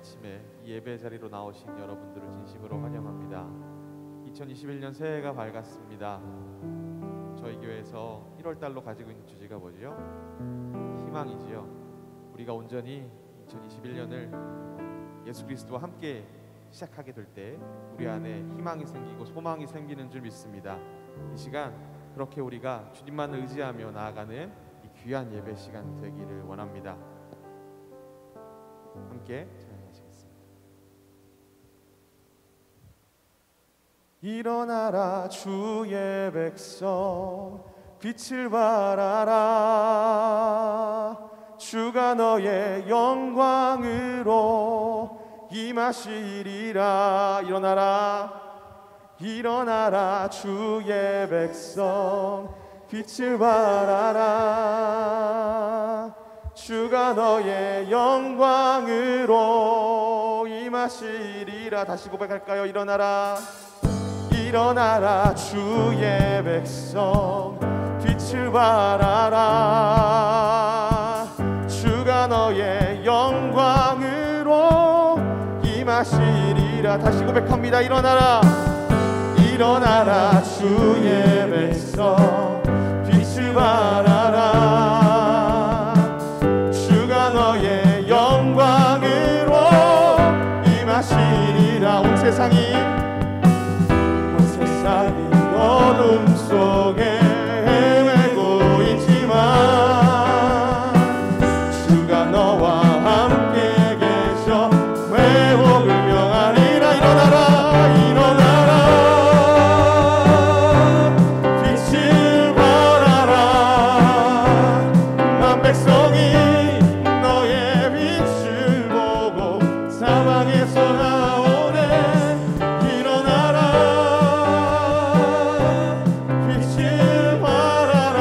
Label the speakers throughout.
Speaker 1: 아침에 이 예배 자리로 나오신 여러분들을 진심으로 환영합니다. 2021년 새해가 밝았습니다. 저희 교회에서 1월달로 가지고 있는 주제가 뭐죠? 희망이지요. 우리가 온전히 2021년을 예수 그리스도와 함께 시작하게 될 때 우리 안에 희망이 생기고 소망이 생기는 줄 믿습니다. 이 시간 그렇게 우리가 주님만을 의지하며 나아가는 이 귀한 예배 시간 되기를 원합니다. 함께 찬양하시겠습니다. 일어나라 주의 백성 빛을 발하라. 주가 너의 영광으로 임하시리라. 일어나라 주의 백성 빛을 발하라. 주가 너의 영광으로 임하시리라. 다시 고백할까요? 일어나라 주의 백성 빛을 발하라. 주가 너의 영광으로 임하시리라. 다시 고백합니다. 일어나라 주의 백성 빛을 발하라. 주가 너의 영광으로 임하시리라. 온 세상이 어둠 속에 헤매고 있지만 주가 너와 함께 계셔 회복을 명하리라. 일어나라 빛을 발하라. 만 백성이 너의 빛을 보고 사방에서 나오네. 빛을 발하라.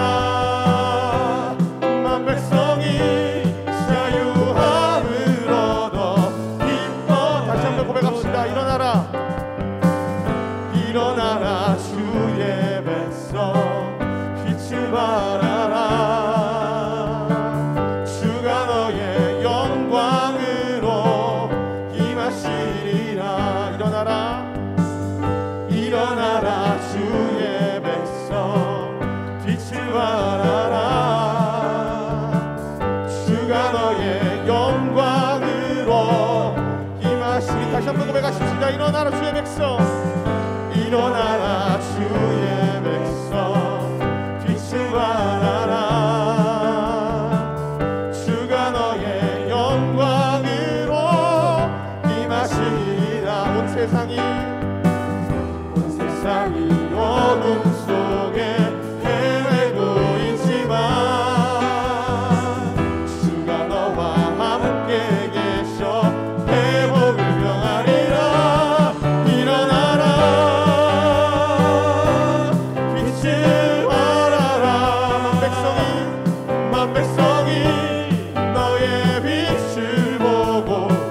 Speaker 1: 만 백성이 자유함을 얻어 기뻐. 다시 한번 고백합시다. 일어나라 주의 백성 빛을 발하라. 주가 너의 영광으로 임하시리라. 일어나라 주의 백성 빛을 발하라. 주가 너의 영광으로 임하시리. 다시 한번 고백하십시다. 일어나라 주의 백성 빛을 발하라. 주가 너의 영광으로 임하시리라. 온 세상이 어둠 속에 헤매고 있지만 주가 너와 함께 계셔 회복을 명하리라. 일어나라 빛을 발하라. 만 백성이 너의 빛을 보고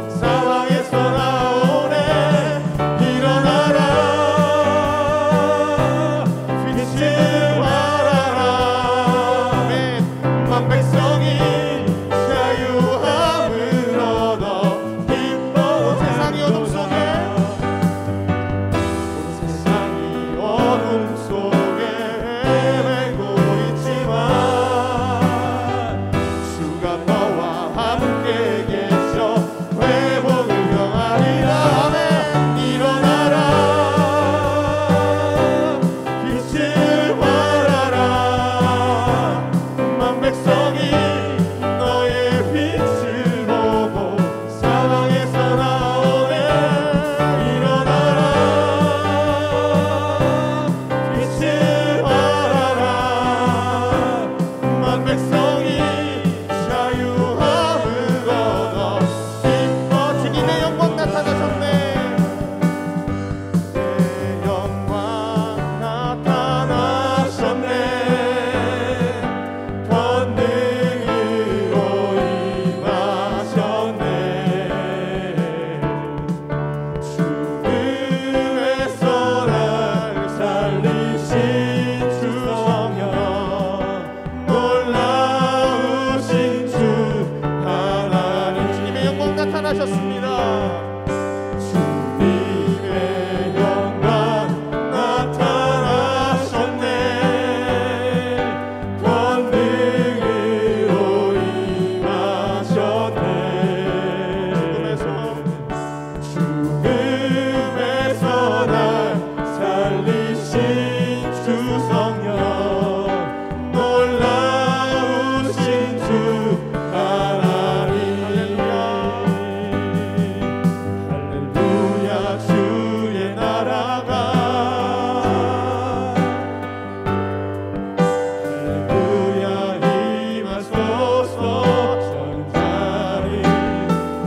Speaker 1: 사방에서 나오네. 일어나라 빛을 발하라. 만 백성이 자유함을 얻어 기뻐. 온 세상이 어둠 속에 헤매고 있지만 주가 너와 함께 계셔 회복을 명하리라. 일어나라 빛을 발하라. 만 백성이 너의 빛을 보고 사방에서 나오네. 일어나라 빛을
Speaker 2: 주 성령 놀라우신 주 하나님 할렐루야 주의 나라가 할렐루야 임하소서 전자리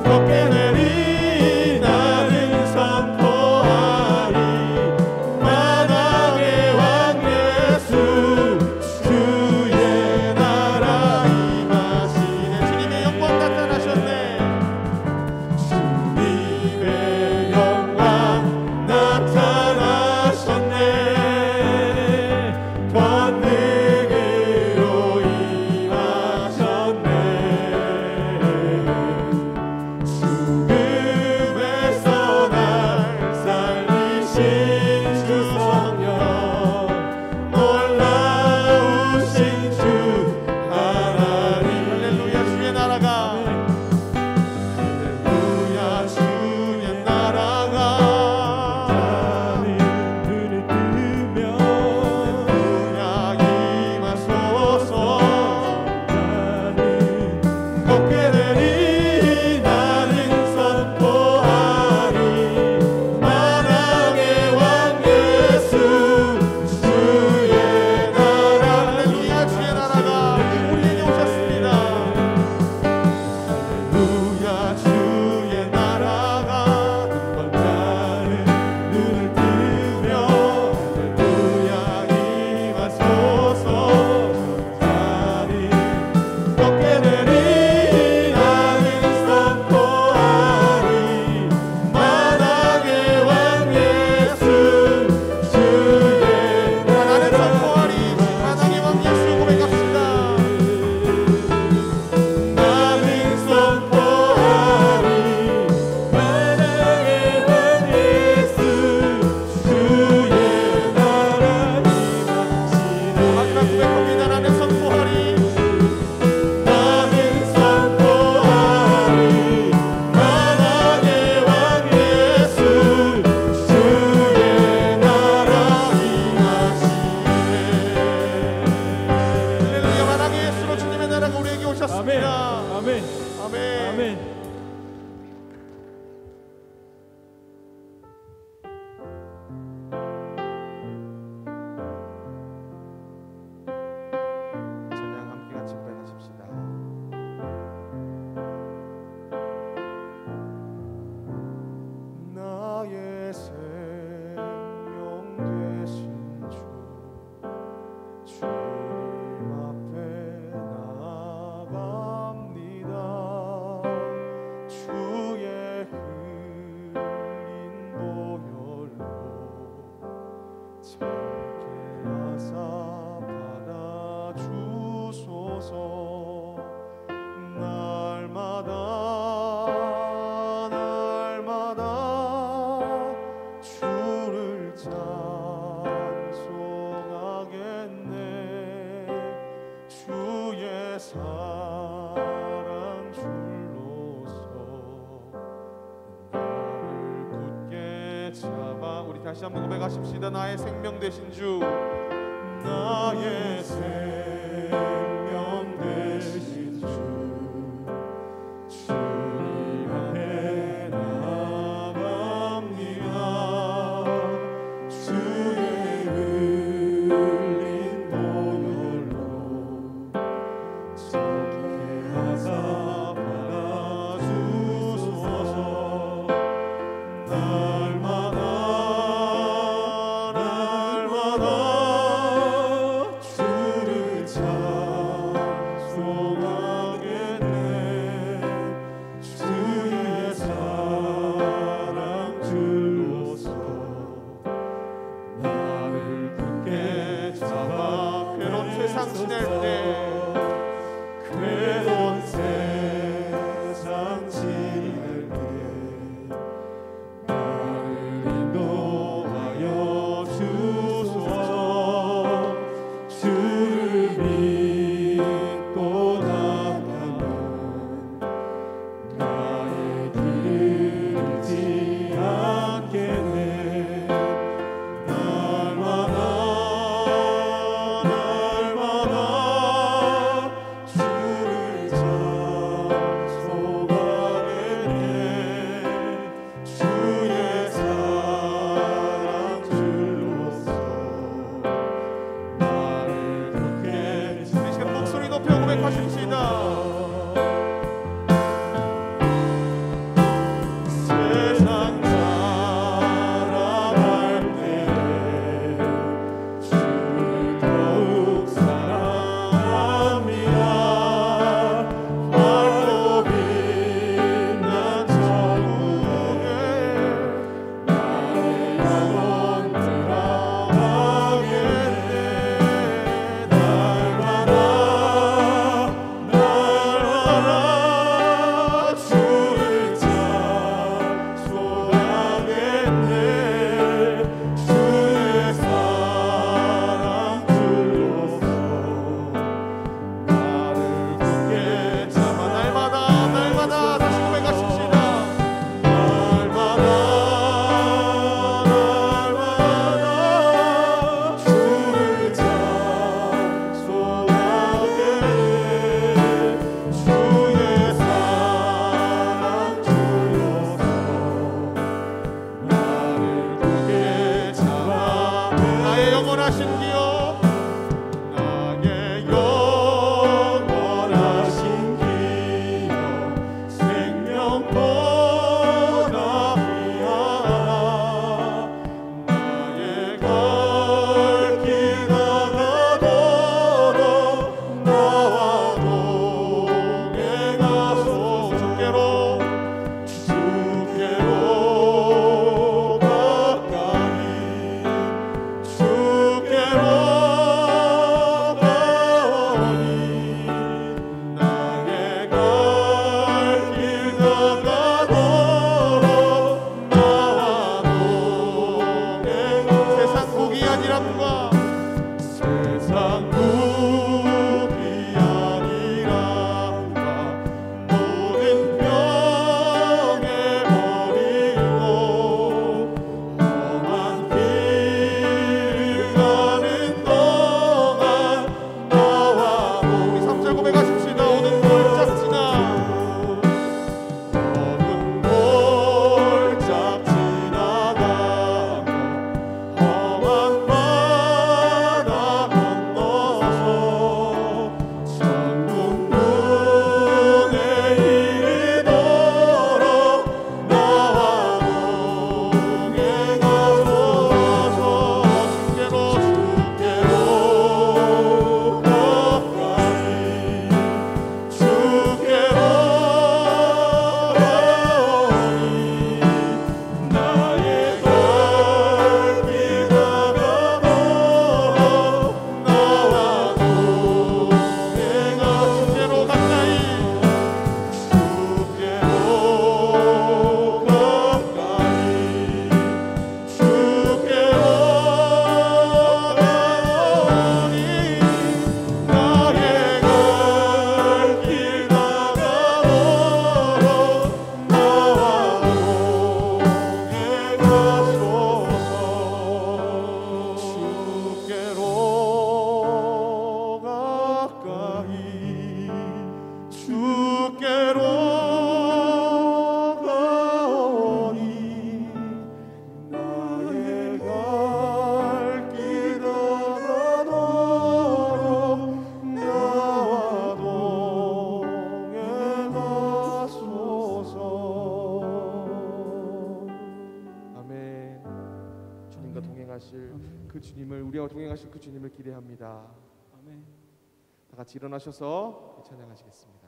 Speaker 2: 걷게 되리 나는 선포하리 만왕의 왕 예수 주의 나라 임하시네 주님의 영광 나타나셨네 주님의 영광 나타나셨네 권능으로 임하셨네 죽음에서 날 살리신 주 성령 놀라우신 주 하나님 할렐루야 주의 나라가 할렐루야 주의 나라가 눈을 뜨며 할렐루야 임하소서 걷게 되리 나는 선포하리 만왕의 왕 예수 주의 나라 할렐루야 주의 나라가 우리에게 오셨습니다 할렐루야 주의 나라가 눈먼자는 눈을 뜨며 할렐루야 임하소서 전자리 걷게 되리 나는 선포하리 만왕의 왕 예수 주의 나는 선포하리 만왕의 왕 예수 고백합시다 나는 선포하리 만왕의 왕 예수 주의 나라 임하시네 마지막 고백합니다 나는 선포하리 나는 선포하리 만왕의 왕 예수 주의 나라 임하시네 할렐루야 만왕의 예수로 주님의 나라가 우리에게 오셨습니다
Speaker 3: 아멘.
Speaker 2: 아멘
Speaker 3: 아멘.
Speaker 1: 찬양 함께 같이 고백하십시다.
Speaker 2: 나의 생명 되신 주 주님 앞에 나아갑니다 주의 흘린 보혈로 참게 하사 받아주소서 날마다 주를 찬송하겠네 주의 사랑 줄로서 나를 굳게 잡아 우리 다시 한번 고백하십시다 나의 생명 되신 주 나의 생명 되신 주 주님 앞에 나아갑니다 주의 흘린 보혈로 참게 하사 받아주소서 날마다 주를 찬송하겠네 주의 사랑 줄로서 나를 굳게 잡아 괴로운 세상 지낼 때 괴로운 세상 지낼 때 나를 인도하여 주소서 주를 믿고 나가면 나의 길을 잃지 않겠네 날마다 기억 나의 영원하신 기억 생명보다 귀하나 나의 갈 길 나가도록 나와 동행하소 주께로 가까이 주께로 가오니 나의 갈 길 나가도록 나와 동행 세상 고귀한 이름과 세상 고귀한 이름과 모든 병에 버리고 험한 길을 가는 동안 나와 우리 3절 고백하십시다. 어둠 골짝 지나 어둠 골짝 지나가고 험한 바다 건너서 천국 문에 이르도록 나와 동행하소서 주께로 가까이 주께로 가오니 나의 갈 길 나가도록 나와 동행하 주께로 가까이 주께로 가까이 주께로 가오니 나의 갈 길 나가도록 나와 동행하소서 주께로 가까이 주께로 가오니 나의 갈 길 나가도록 나와 동행하소서. 아멘. 주님과 동행하실 그 주님을 우리와 동행하실 그 주님을 기대합니다. 아멘. 다 같이 일어나셔서 찬양하시겠습니다.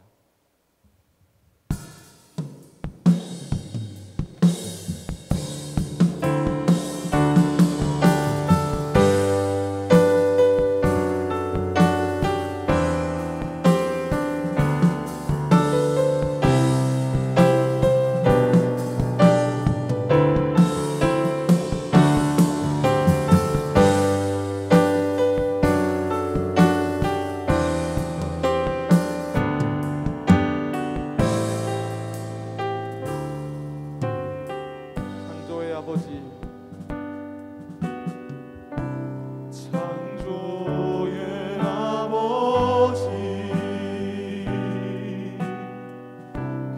Speaker 2: 창조의 아버지 창조의 아버지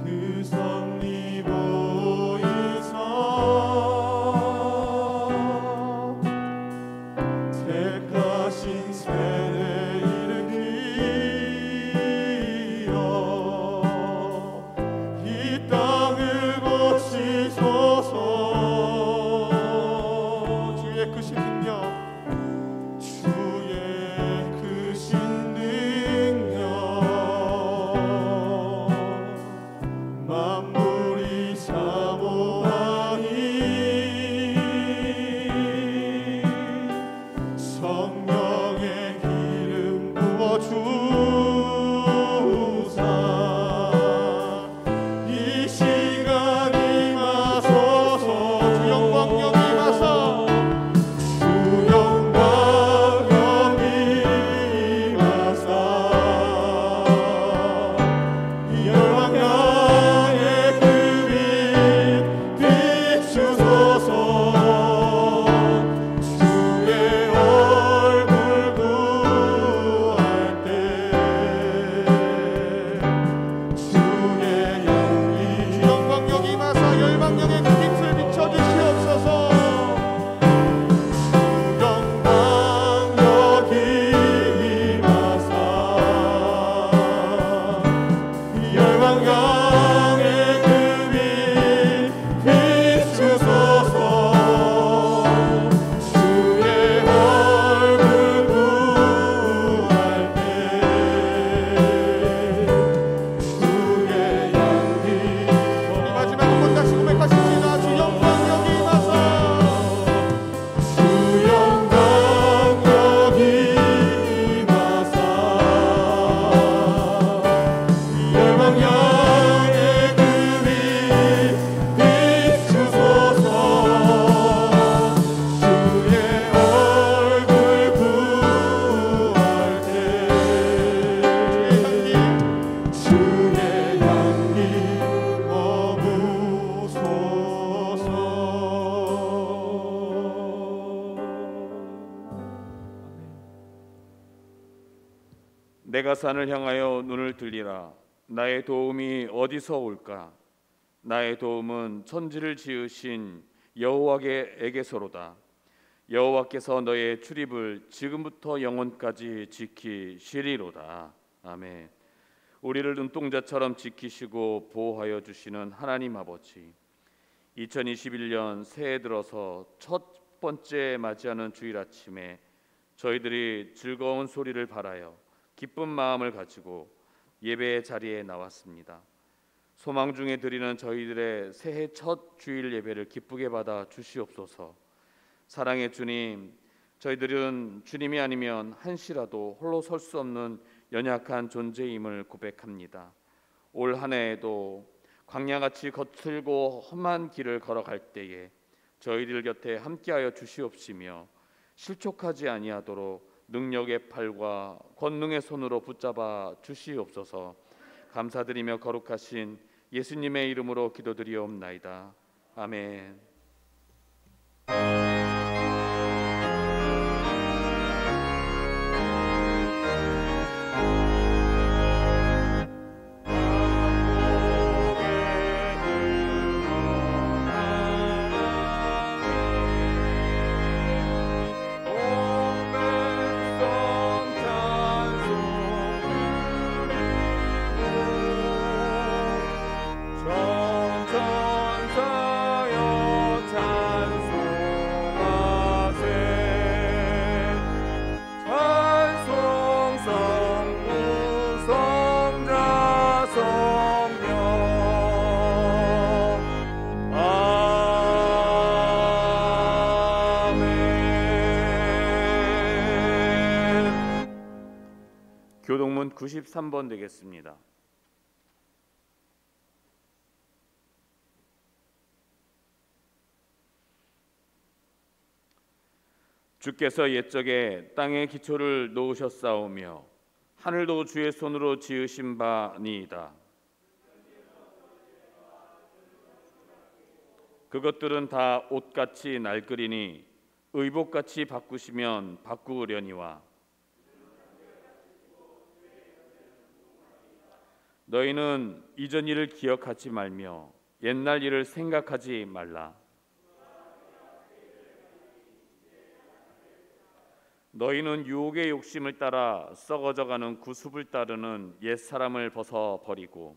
Speaker 2: 그 섭리 보이사 택하신 세대 일으키어 이 땅을 고치소서 주의 크신 능력 주의 크신 능력 만물이 사모하니 성령의 기름 부어주사 이 시간 임하소서 주 영광 임하사 주 영광 임하사 이 열방 향해 그 빛 비추소서 주의 얼굴
Speaker 3: 내가 산을 향하여 눈을 들리라. 나의 도움이 어디서 올까? 나의 도움은 천지를 지으신 여호와에게서로다. 여호와께서 너의 출입을 지금부터 영원까지 지키시리로다. 아멘. 우리를 눈동자처럼 지키시고 보호하여 주시는 하나님 아버지, 2021년 새해 들어서 첫 번째 맞이하는 주일 아침에 저희들이 즐거운 소리를 바라여 기쁜 마음을 가지고 예배의 자리에 나왔습니다. 소망 중에 드리는 저희들의 새해 첫 주일 예배를 기쁘게 받아 주시옵소서. 사랑의 주님, 저희들은 주님이 아니면 한시라도 홀로 설 수 없는 연약한 존재임을 고백합니다. 올 한 해에도 광야같이 거칠고 험한 길을 걸어갈 때에 저희들 곁에 함께하여 주시옵시며 실족하지 아니하도록 능력의 팔과 권능의 손으로 붙잡아 주시옵소서. 감사드리며 거룩하신 예수님의 이름으로 기도드리옵나이다. 아멘. 교동문 93번 되겠습니다. 주께서 옛적에 땅에 기초를 놓으셨사오며 하늘도 주의 손으로 지으신 바니이다. 그것들은 다 옷같이 낡으리니 의복같이 바꾸시면 바꾸려니와 너희는 이전 일을 기억하지 말며 옛날 일을 생각하지 말라. 너희는 유혹의 욕심을 따라 썩어져가는 구습을 따르는 옛사람을 벗어버리고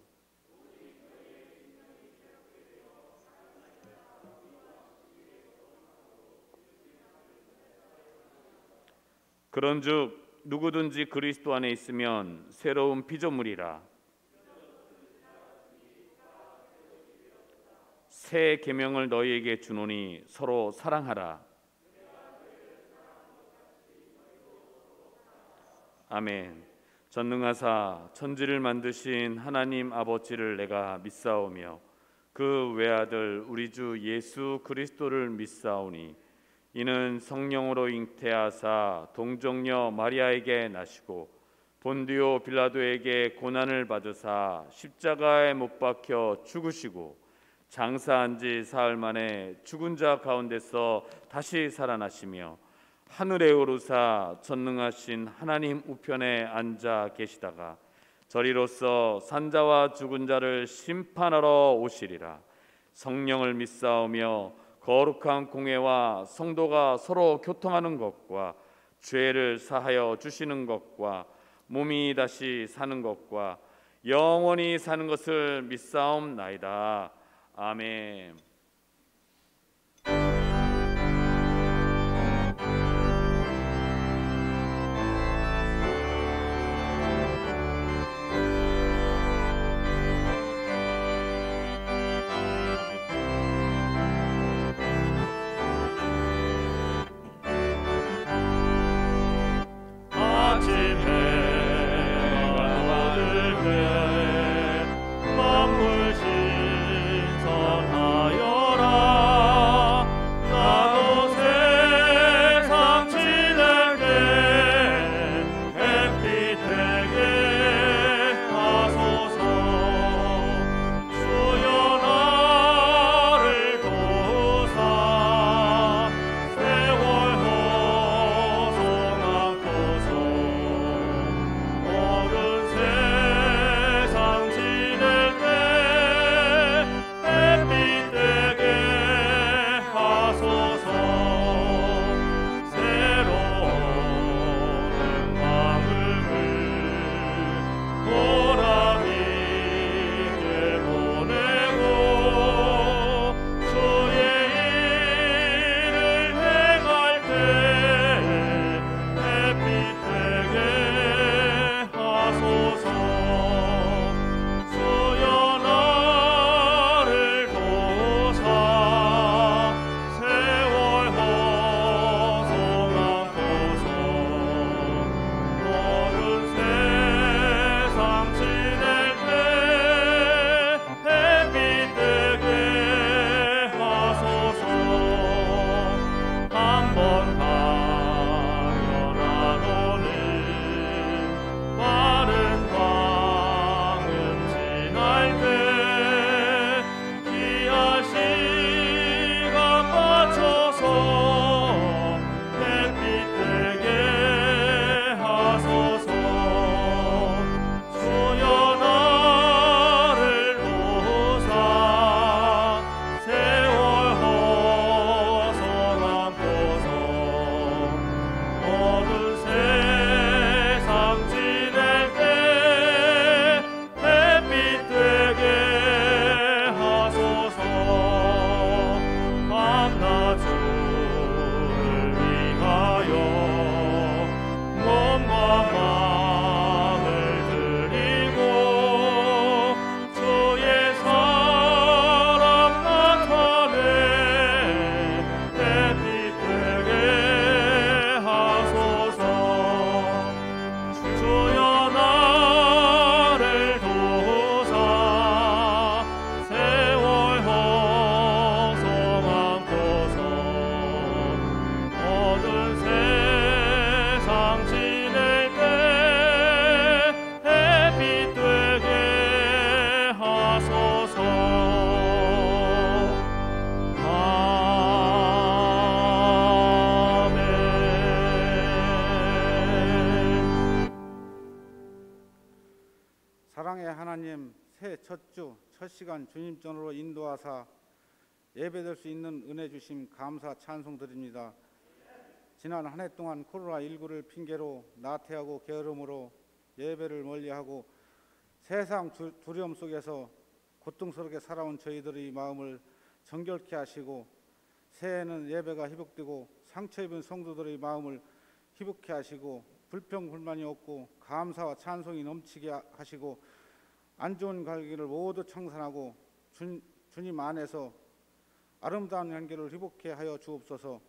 Speaker 3: 그런즉 누구든지 그리스도 안에 있으면 새로운 피조물이라. 새 계명을 너희에게 주노니 서로 사랑하라. 아멘. 전능하사 천지를 만드신 하나님 아버지를 내가 믿사오며 그 외아들 우리 주 예수 그리스도를 믿사오니 이는 성령으로 잉태하사 동정녀 마리아에게 나시고 본디오 빌라도에게 고난을 받으사 십자가에 못 박혀 죽으시고 장사한 지 사흘 만에 죽은 자 가운데서 다시 살아나시며 하늘에 오르사 전능하신 하나님 우편에 앉아 계시다가 저리로서 산자와 죽은 자를 심판하러 오시리라. 성령을 믿사오며 거룩한 공회와 성도가 서로 교통하는 것과 죄를 사하여 주시는 것과 몸이 다시 사는 것과 영원히 사는 것을 믿사옵나이다. 아멘.
Speaker 4: 만물 신선하여 사랑의 하나님, 새해 첫 주, 첫 시간 주님 전으로 인도하사 예배될 수 있는 은혜 주심 감사 찬송드립니다. 지난 한 해 동안 코로나19를 핑계로 나태하고 게으름으로 예배를 멀리하고 세상 두려움 속에서 고통스럽게 살아온 저희들의 마음을 정결케 하시고 새해에는 예배가 회복되고 상처 입은 성도들의 마음을 회복케 하시고 불평 불만이 없고 감사와 찬송이 넘치게 하시고 안 좋은 관계를 모두 청산하고 주님 안에서 아름다운 관계를 회복케 하여 주옵소서.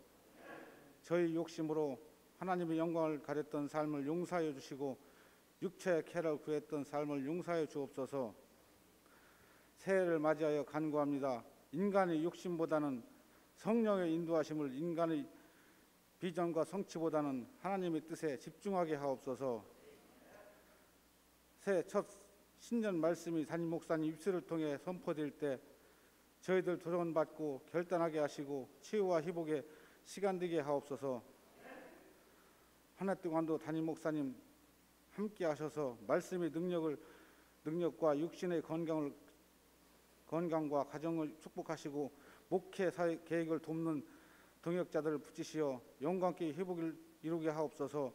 Speaker 4: 저희 욕심으로 하나님의 영광을 가렸던 삶을 용서하여 주시고 육체의 쾌락을 구했던 삶을 용서하여 주옵소서. 새해를 맞이하여 간구합니다. 인간의 욕심보다는 성령의 인도하심을, 인간의 비전과 성취보다는 하나님의 뜻에 집중하게 하옵소서. 새해 첫 신년 말씀이 담임 목사님 입술을 통해 선포될 때 저희들 도전받고 결단하게 하시고 치유와 회복에 시간 되게 하옵소서. 한 해 동안도 담임 목사님 함께 하셔서 말씀의 능력과 육신의 건강과 가정을 축복하시고 목회 사회 계획을 돕는 동역자들을 붙이시어 영광께 회복을 이루게 하옵소서.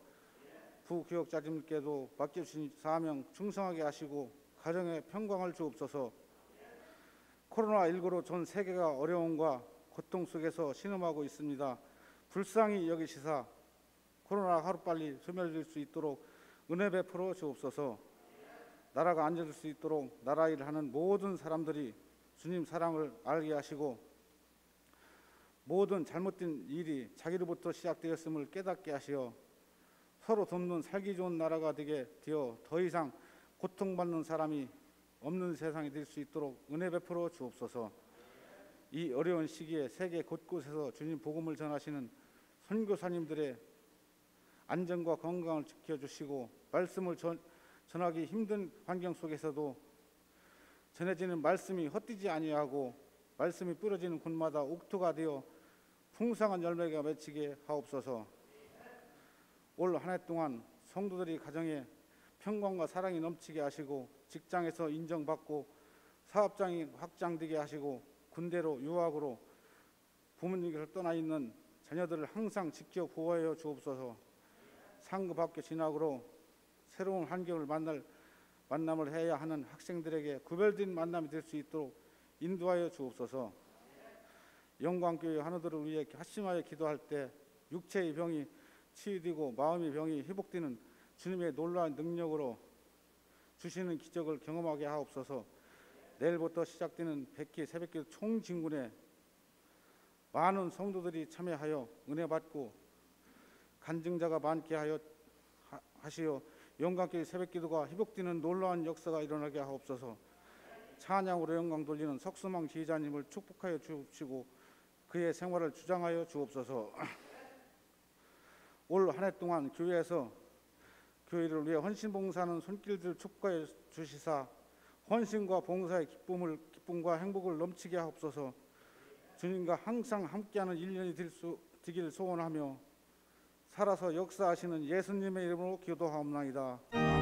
Speaker 4: 부교역자님께도 맡겨주신 사명 충성하게 하시고 가정에 평강을 주옵소서. 코로나19로 전 세계가 어려움과 고통 속에서 신음하고 있습니다. 불쌍히 여기시사 코로나 하루빨리 소멸될 수 있도록 은혜 베풀어 주옵소서. 나라가 안정될 수 있도록 나라 일을 하는 모든 사람들이 주님 사랑을 알게 하시고 모든 잘못된 일이 자기로부터 시작되었음을 깨닫게 하시어 서로 돕는 살기 좋은 나라가 되게 되어 더 이상 고통받는 사람이 없는 세상이 될 수 있도록 은혜 베풀어 주옵소서. 이 어려운 시기에 세계 곳곳에서 주님 복음을 전하시는 선교사님들의 안전과 건강을 지켜주시고 말씀을 전하기 힘든 환경 속에서도 전해지는 말씀이 헛되지 아니하고 말씀이 뿌려지는 곳마다 옥토가 되어 풍성한 열매가 맺히게 하옵소서. 올 한 해 동안 성도들이 가정에 평강과 사랑이 넘치게 하시고 직장에서 인정받고 사업장이 확장되게 하시고 군대로 유학으로 부모님께서 떠나 있는 자녀들을 항상 지켜 보호하여 주옵소서. 상급학교 진학으로 새로운 환경을 만남을 해야 하는 학생들에게 구별된 만남이 될 수 있도록 인도하여 주옵소서. 영광교회 하나들을 위해 합심하여 기도할 때 육체의 병이 치유되고 마음의 병이 회복되는 주님의 놀라운 능력으로 주시는 기적을 경험하게 하옵소서. 내일부터 시작되는 백기 새벽기도 총진군에 많은 성도들이 참여하여 은혜 받고 간증자가 많게 하시어 영광교회 새벽기도가 회복되는 놀라운 역사가 일어나게 하옵소서. 찬양으로 영광 돌리는 석수망 지휘자님을 축복하여 주옵시고 그의 생활을 주장하여 주옵소서. 올 한 해 동안 교회에서 교회를 위해 헌신봉사하는 손길들 축복하여 주시사 헌신과 봉사의 기쁨과 행복을 넘치게 하옵소서. 주님과 항상 함께하는 1년이 되길 소원하며 살아서 역사하시는 예수님의 이름으로 기도하옵나이다. 아멘.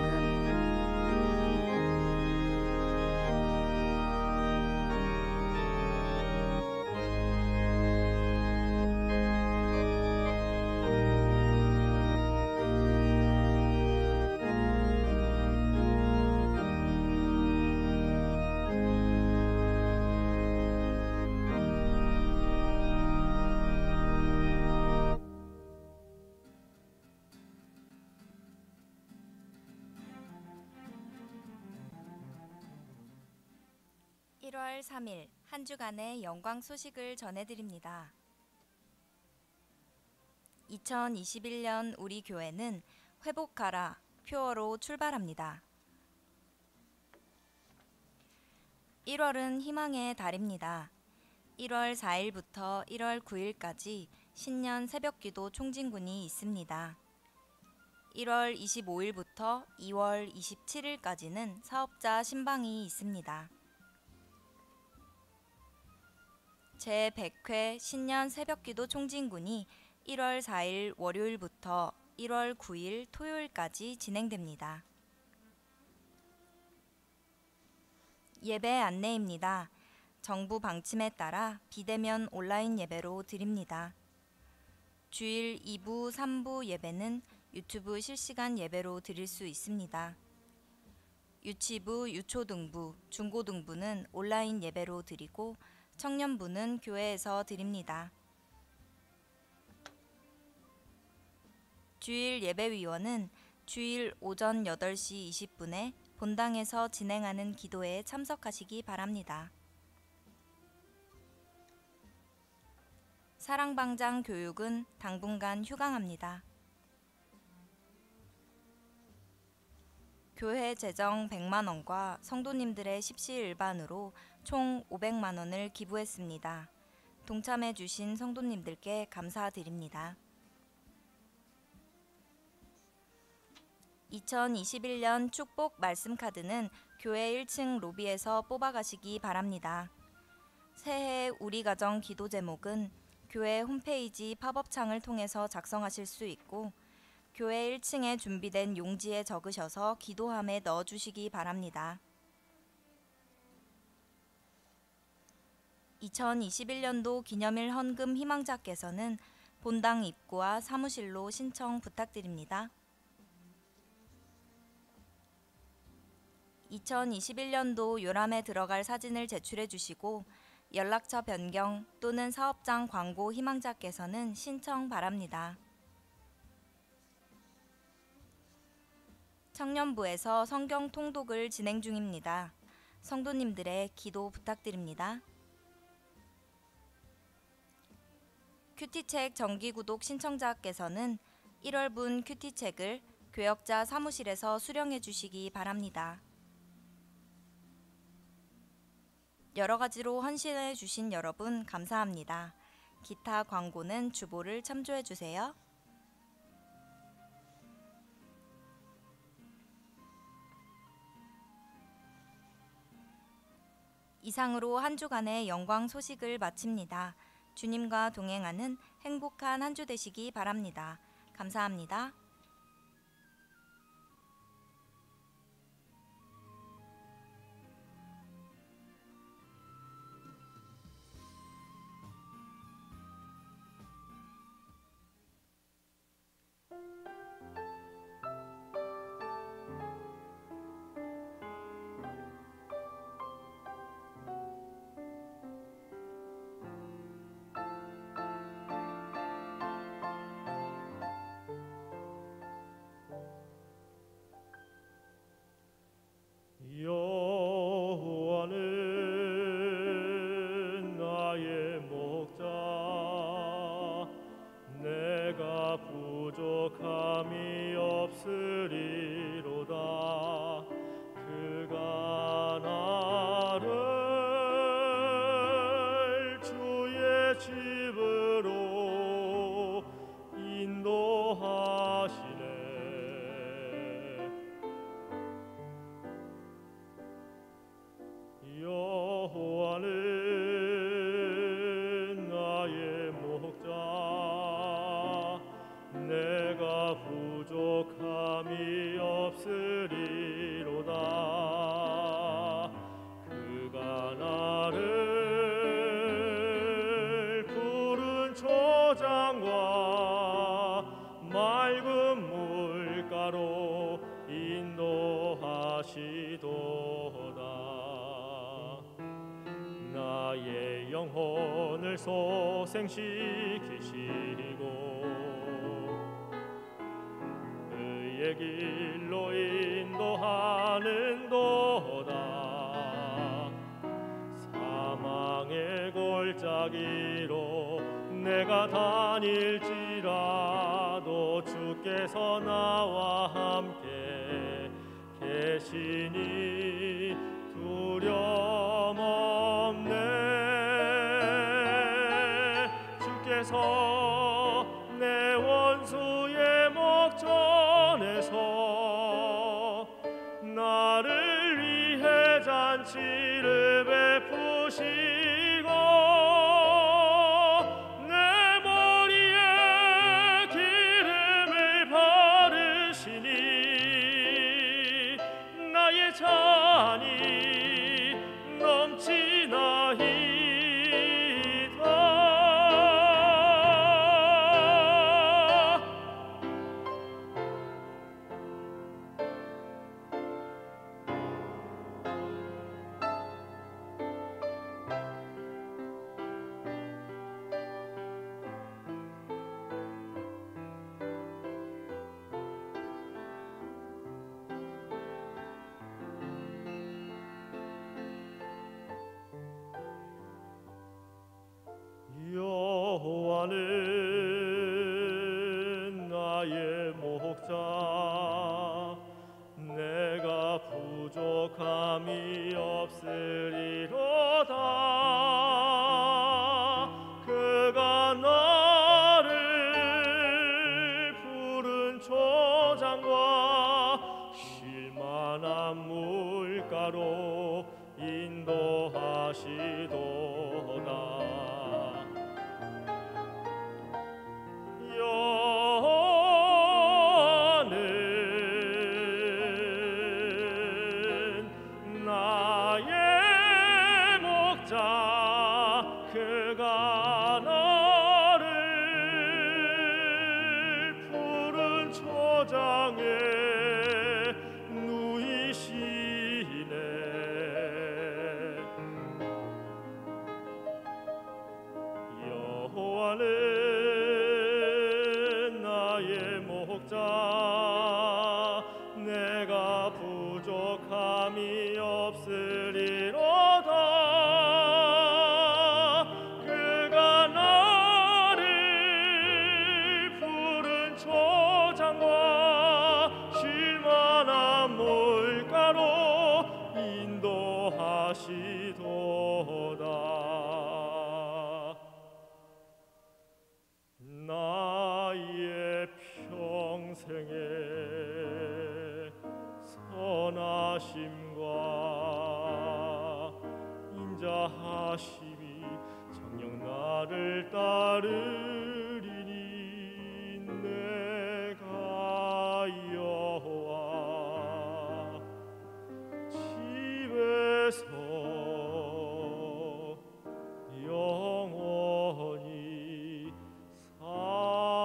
Speaker 5: (1월 3일) 한 주간의 영광 소식을 전해드립니다. 2021년 우리 교회는 회복하라 표어로 출발합니다. 1월은 희망의 달입니다. 1월 4일부터 1월 9일까지 신년 새벽기도 총진군이 있습니다. 1월 25일부터 2월 27일까지는 사업자 신방이 있습니다. 제100회 신년 새벽기도 총진군이 1월 4일 월요일부터 1월 9일 토요일까지 진행됩니다. 예배 안내입니다. 정부 방침에 따라 비대면 온라인 예배로 드립니다. 주일 2부, 3부 예배는 유튜브 실시간 예배로 드릴 수 있습니다. 유치부, 유초등부, 중고등부는 온라인 예배로 드리고 청년부는 교회에서 드립니다. 주일 예배위원은 주일 오전 8시 20분에 본당에서 진행하는 기도회에 참석하시기 바랍니다. 사랑방장 교육은 당분간 휴강합니다. 교회 재정 100만 원과 성도님들의 십시일반으로 총 500만 원을 기부했습니다. 동참해 주신 성도님들께 감사드립니다. 2021년 축복 말씀 카드는 교회 1층 로비에서 뽑아가시기 바랍니다. 새해 우리 가정 기도 제목은 교회 홈페이지 팝업창을 통해서 작성하실 수 있고 교회 1층에 준비된 용지에 적으셔서 기도함에 넣어주시기 바랍니다. 2021년도 기념일 헌금 희망자께서는 본당 입구와 사무실로 신청 부탁드립니다. 2021년도 요람에 들어갈 사진을 제출해 주시고 연락처 변경 또는 사업장 광고 희망자께서는 신청 바랍니다. 청년부에서 성경 통독을 진행 중입니다. 성도님들의 기도 부탁드립니다. 큐티책 정기구독 신청자께서는 1월분 큐티책을 교역자 사무실에서 수령해 주시기 바랍니다. 여러 가지로 헌신해 주신 여러분 감사합니다. 기타 광고는 주보를 참조해 주세요. 이상으로 한 주간의 영광 소식을 마칩니다. 주님과 동행하는 행복한 한 주 되시기 바랍니다. 감사합니다.
Speaker 2: 여호와는 나의 목자, 내가 부족함이 없으리로다. 그가 나를 주의 집으로 인도하시네. 여호와는 나의 목자, 내가 부족함이 없으리로다. 그가 나를 푸른 초장과 맑은 물가로 인도하시도다. 나의 영혼을 소생시키시고 그의 길로 인도하는도다. 사망의 골짜기로 내가 다닐지라도 주께서 나와 함께 계시니 두려움 없네. 주께서 내 원수의 목전에서 나를 위해 잔치를 베푸시고 내 머리에 기름을 바르시니 나의 잔이 목자 내가 부족함이 없으리로다. 그가 나를 푸른 초장과 쉴만한 물가로 인도하시도다. 그가 나를 푸른 초장에 누이시네. 여호와는 나의 목자 내가 부족함이 없으리로다. 하시도다. 나의 평생에 선하심과 인자하심이 정녕 나를 따르리니 내가 여호와 집에서 영원히 살리라.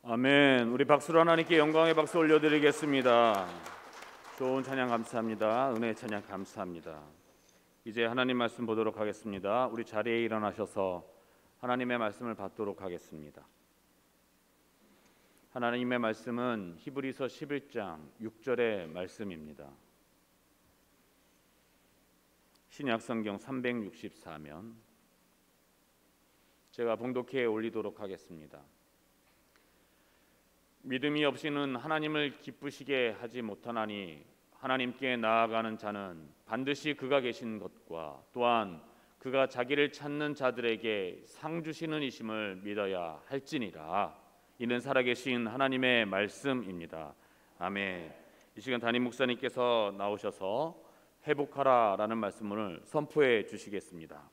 Speaker 3: 아멘. 우리 박수로 하나님께 영광의 박수 올려드리겠습니다. 좋은 찬양 감사합니다. 은혜의 찬양 감사합니다. 이제 하나님 말씀 보도록 하겠습니다. 우리 자리에 일어나셔서 하나님의 말씀을 받도록 하겠습니다. 하나님의 말씀은 히브리서 11장 6절의 말씀입니다. 신약성경 364면 제가 봉독해 올리도록 하겠습니다. 믿음이 없이는 하나님을 기쁘시게 하지 못하나니 하나님께 나아가는 자는 반드시 그가 계신 것과 또한 그가 자기를 찾는 자들에게 상 주시는 이심을 믿어야 할지니라. 이는 살아계신 하나님의 말씀입니다. 아멘. 이 시간 담임 목사님께서 나오셔서 회복하라라는 말씀을 선포해 주시겠습니다.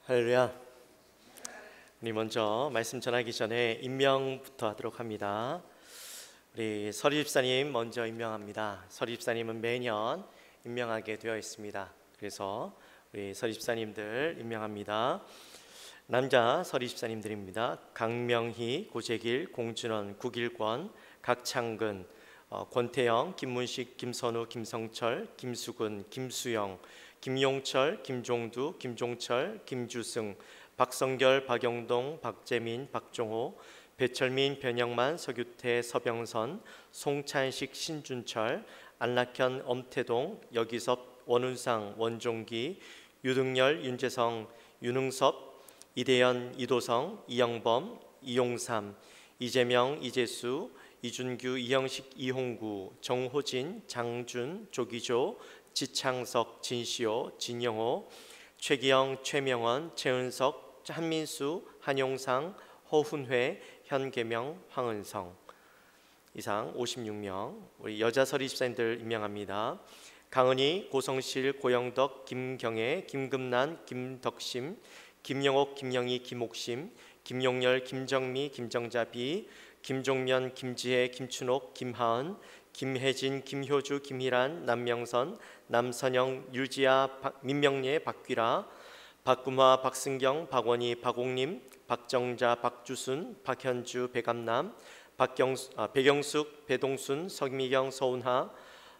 Speaker 6: 할렐루야. 우리 먼저 말씀 전하기 전에 임명부터 하도록 합니다. 우리 서리 집사님 먼저 임명합니다. 서리 집사님은 매년 임명하게 되어 있습니다. 그래서 우리 서리 집사님들 임명합니다. 남자 서리 집사님들입니다. 강명희, 고재길, 공준원, 구길권, 각창근, 권태영, 김문식, 김선우, 김성철, 김수근, 김수영, 김용철, 김종두, 김종철, 김주승, 박성결, 박영동, 박재민, 박종호, 배철민, 변영만, 서규태, 서병선, 송찬식, 신준철, 안락현, 엄태동, 여기섭, 원운상, 원종기, 유등열, 윤재성, 윤흥섭, 이대현, 이도성, 이영범, 이용삼, 이재명, 이재수, 이준규, 이형식, 이홍구, 정호진, 장준, 조기조, 지창석, 진시호, 진영호, 최기영, 최명원, 최은석, 한민수, 한용상, 허훈회, 현계명, 황은성. 이상 56명 우리 여자 서리 집사님들 임명합니다. 강은희, 고성실, 고영덕, 김경애, 김금란, 김덕심, 김영옥, 김영희, 김옥심, 김용열, 김정미, 김정자비, 김종면, 김지혜, 김춘옥, 김하은, 김혜진, 김효주, 김희란, 남명선, 남선영, 유지아, 민명예, 박귀라, 박금화, 박승경, 박원희, 박옥림, 박정자, 박주순, 박현주, 배감남, 배경숙, 배동순, 서미경, 서운하,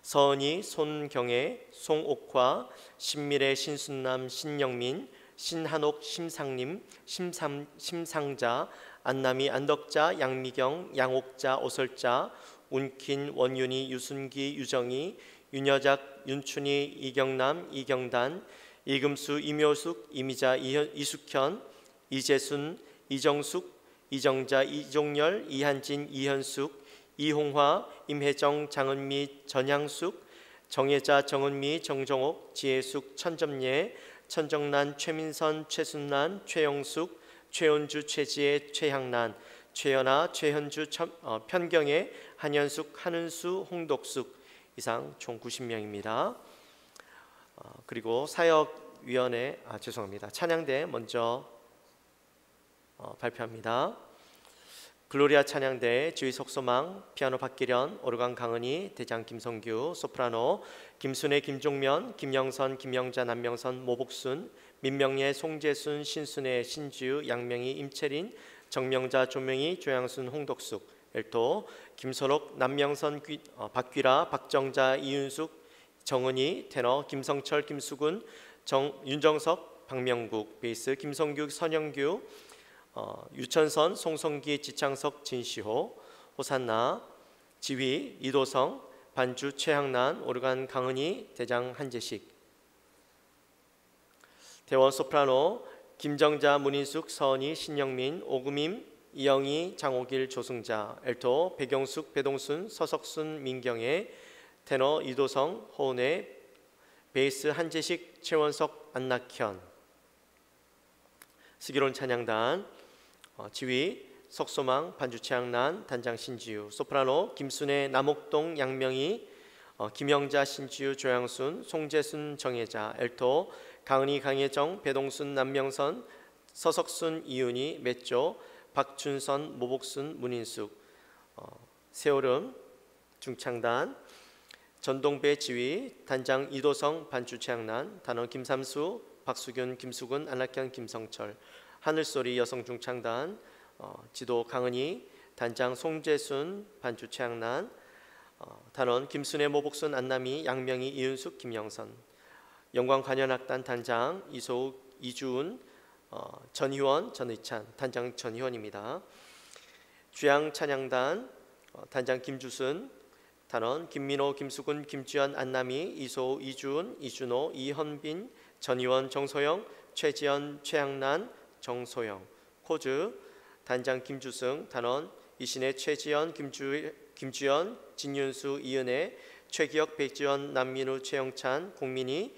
Speaker 6: 서은이, 손경애, 송옥화, 신미래, 신순남, 신영민, 신한옥, 심상님, 심상자, 안남이, 안덕자, 양미경, 양옥자, 오설자, 운킨, 원윤이, 유순기, 유정희, 윤여작, 윤춘희, 이경남, 이경단, 이금수, 이묘숙, 이미자, 이숙현, 이재순, 이정숙, 이정자, 이종열, 이한진, 이현숙, 이홍화, 임혜정, 장은미, 전향숙, 정혜자, 정은미, 정정옥, 지혜숙, 천점예, 천정란, 최민선, 최순란, 최영숙, 최은주, 최지혜, 최향란, 최연아, 최현주, 편경애, 한현숙, 한은수, 홍덕숙, 이상 총 90명입니다. 그리고 사역위원회, 죄송합니다. 찬양대 먼저 발표합니다. 글로리아 찬양대 지휘 석소망, 피아노 박기련, 오르간 강은희, 대장 김성규, 소프라노 김순애, 김종면, 김영선, 김영자, 남명선, 모복순, 민명예, 송재순, 신순애, 신지우, 양명희, 임채린, 정명자, 조명희, 조양순, 홍덕숙, 엘토 김선옥, 남명선, 박귀라, 박정자, 이윤숙, 정은희, 테너 김성철, 김수근, 윤정석, 박명국, 베이스 김성규, 선영규, 유천선, 송성기, 지창석, 진시호, 호산나, 지휘 이도성, 반주 최향란, 오르간 강은희, 대장 한재식, 대원 소프라노 김정자, 문인숙, 서은희, 신영민, 오금임, 이영희, 장옥일, 조승자, 엘토 배경숙, 배동순, 서석순, 민경애, 테너 이도성, 호은혜, 베이스 한재식, 최원석, 안낙현, 슬기로운 찬양단 지휘 석소망, 반주 최향란, 단장 신지우, 소프라노 김순애, 남옥동, 양명희, 김영자, 신지우, 조양순, 송재순, 정혜자, 엘토 강은희, 강혜정, 배동순, 남명선, 서석순, 이윤희, 맷조, 박춘선, 모복순, 문인숙, 세오름 중창단, 전동배 지휘, 단장 이도성, 반주 최향란, 단원 김삼수, 박수균, 김수근, 안낙현, 김성철, 하늘소리 여성 중창단, 지도 강은희, 단장 송재순, 반주 최향란, 단원 김순애, 모복순, 안남희, 양명희, 이윤숙, 김영선, 영광 관현악단 단장 이소욱, 이주은, 전희원, 전의찬, 단장 전희원입니다. 주양 찬양단 단장 김주순, 단원 김민호, 김수근, 김주연, 안남희, 이소우, 이주은, 이준호, 이현빈, 전희원, 정소영, 최지연, 최향란, 정소영, 코즈 단장 김주승, 단원 이신혜, 최지연, 김주연, 진윤수, 이은혜, 최기혁, 백지연, 남민우, 최영찬, 공민희,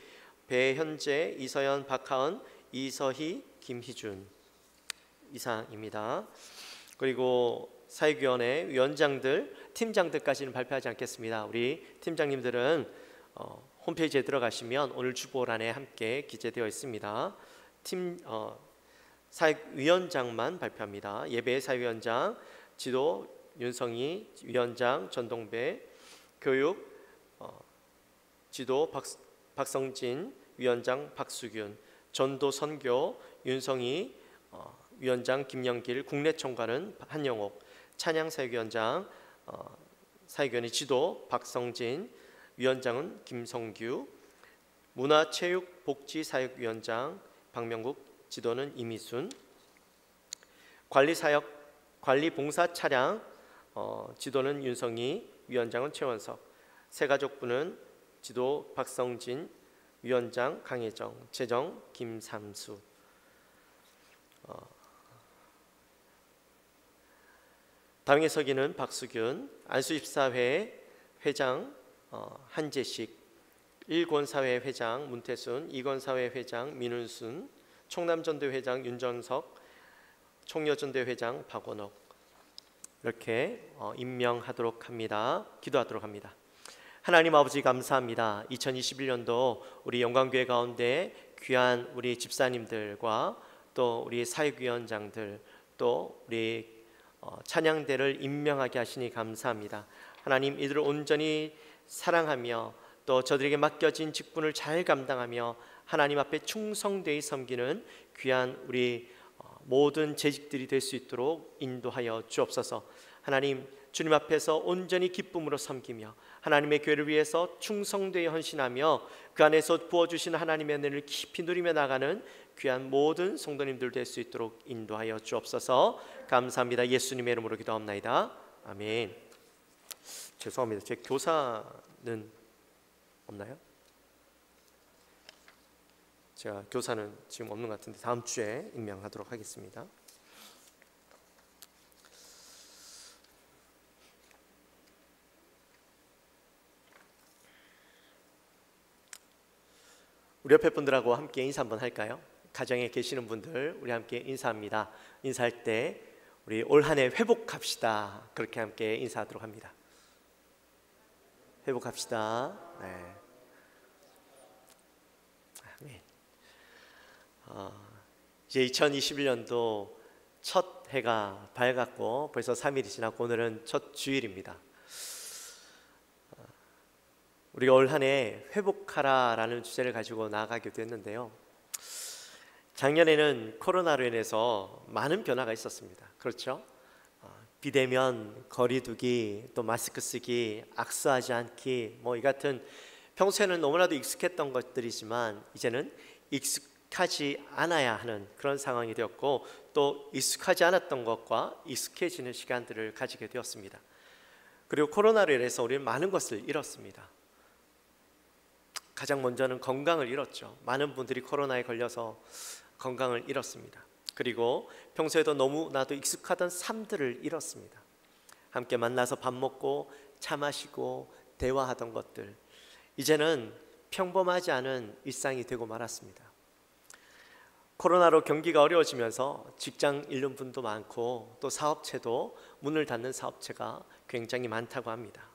Speaker 6: 배현재, 이서연, 박하은, 이서희, 김희준, 이상입니다. 그리고 사역위원회 위원장들, 팀장들까지는 발표하지 않겠습니다. 우리 팀장님들은 홈페이지에 들어가시면 오늘 주보란에 함께 기재되어 있습니다. 사역위원장만 발표합니다. 예배 사역위원장, 지도 윤성희 위원장, 전동배, 교육 지도 박성진 위원장, 박수균, 전도 선교 윤성희 위원장, 김영길, 국내 총괄은 한영옥, 찬양 사역위원장, 사역위원회 지도 박성진 위원장은 김성규, 문화체육복지사역위원장 박명국, 지도는 이미순, 관리봉사 차량 지도는 윤성희, 위원장은 최원석, 새가족부는 지도 박성진, 위원장 강혜정, 재정 김삼수. 당회 서기는 박수균, 안수집사회 회장 한재식, 1권사회 회장 문태순, 2권사회 회장 민은순, 총남전대 회장 윤정석, 총여전대 회장 박원옥, 이렇게 임명하도록 합니다. 기도하도록 합니다. 하나님 아버지 감사합니다. 2021년도 우리 영광교회 가운데 귀한 우리 집사님들과 또 우리 사역위원장들, 또 우리 찬양대를 임명하게 하시니 감사합니다. 하나님, 이들을 온전히 사랑하며 또 저들에게 맡겨진 직분을 잘 감당하며 하나님 앞에 충성되이 섬기는 귀한 우리 모든 재직들이 될 수 있도록 인도하여 주옵소서. 하나님 주님 앞에서 온전히 기쁨으로 섬기며 하나님의 교회를 위해서 충성되어 헌신하며 그 안에서 부어주신 하나님의 은혜를 깊이 누리며 나가는 귀한 모든 성도님들 될 수 있도록 인도하여 주옵소서. 감사합니다. 예수님의 이름으로 기도합나이다. 아멘. 죄송합니다. 제 교사는 없나요? 제가 교사는 지금 없는 것 같은데 다음 주에 임명하도록 하겠습니다. 우리 옆에 분들하고 함께 인사 한번 할까요? 가정에 계시는 분들 우리 함께 인사합니다. 인사할 때 우리 올 한 해 회복합시다. 그렇게 함께 인사하도록 합니다. 회복합시다. 네. 아멘. 이제 2021년도 첫 해가 밝았고 벌써 3일이 지났고 오늘은 첫 주일입니다. 우리가 올 한 해 회복하라라는 주제를 가지고 나아가기도 했는데요. 작년에는 코로나로 인해서 많은 변화가 있었습니다. 그렇죠? 비대면, 거리두기, 또 마스크 쓰기, 악수하지 않기, 이 같은 평소에는 너무나도 익숙했던 것들이지만 이제는 익숙하지 않아야 하는 그런 상황이 되었고 또 익숙하지 않았던 것과 익숙해지는 시간들을 가지게 되었습니다. 그리고 코로나로 인해서 우리는 많은 것을 잃었습니다. 가장 먼저는 건강을 잃었죠. 많은 분들이 코로나에 걸려서 건강을 잃었습니다. 그리고 평소에도 너무나도 익숙하던 삶들을 잃었습니다. 함께 만나서 밥 먹고 차 마시고 대화하던 것들 이제는 평범하지 않은 일상이 되고 말았습니다. 코로나로 경기가 어려워지면서 직장 잃는 분도 많고 또 사업체도 문을 닫는 사업체가 굉장히 많다고 합니다.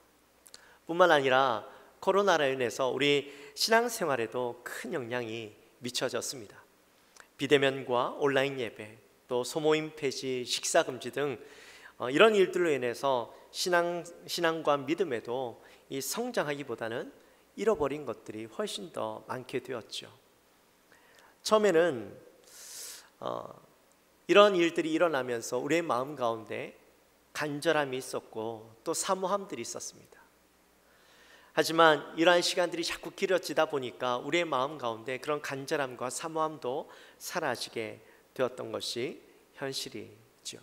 Speaker 6: 뿐만 아니라 코로나로 인해서 우리 신앙생활에도 큰 영향이 미쳐졌습니다. 비대면과 온라인 예배, 또 소모임 폐지, 식사 금지 등 이런 일들로 인해서 신앙과 믿음에도 이 성장하기보다는 잃어버린 것들이 훨씬 더 많게 되었죠. 처음에는 이런 일들이 일어나면서 우리의 마음 가운데 간절함이 있었고 또 사모함들이 있었습니다. 하지만 이러한 시간들이 자꾸 길어지다 보니까 우리의 마음 가운데 그런 간절함과 사모함도 사라지게 되었던 것이 현실이죠.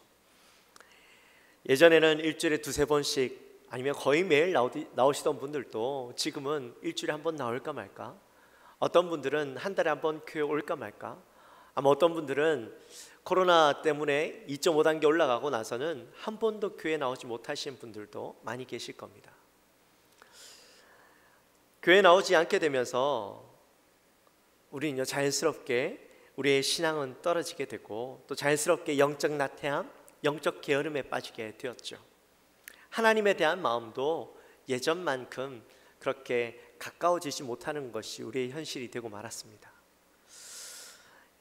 Speaker 6: 예전에는 일주일에 두세 번씩 아니면 거의 매일 나오시던 분들도 지금은 일주일에 한 번 나올까 말까, 어떤 분들은 한 달에 한 번 교회 올까 말까, 아마 어떤 분들은 코로나 때문에 2.5단계 올라가고 나서는 한 번도 교회 나오지 못하시는 분들도 많이 계실 겁니다. 교회 나오지 않게 되면서 우리는 자연스럽게 우리의 신앙은 떨어지게 되고 또 자연스럽게 영적 나태함, 영적 게으름에 빠지게 되었죠. 하나님에 대한 마음도 예전만큼 그렇게 가까워지지 못하는 것이 우리의 현실이 되고 말았습니다.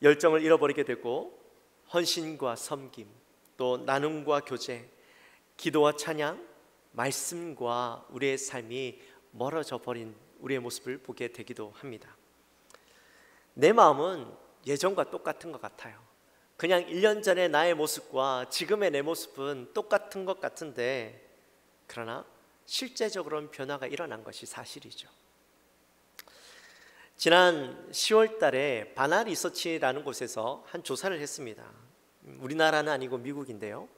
Speaker 6: 열정을 잃어버리게 되고 헌신과 섬김, 또 나눔과 교제, 기도와 찬양, 말씀과 우리의 삶이 멀어져 버린 우리의 모습을 보게 되기도 합니다. 내 마음은 예전과 똑같은 것 같아요. 그냥 1년 전의 나의 모습과 지금의 내 모습은 똑같은 것 같은데 그러나 실제적으로는 변화가 일어난 것이 사실이죠. 지난 10월 달에 바나 리서치라는 곳에서 한 조사를 했습니다. 우리나라는 아니고 미국인데요.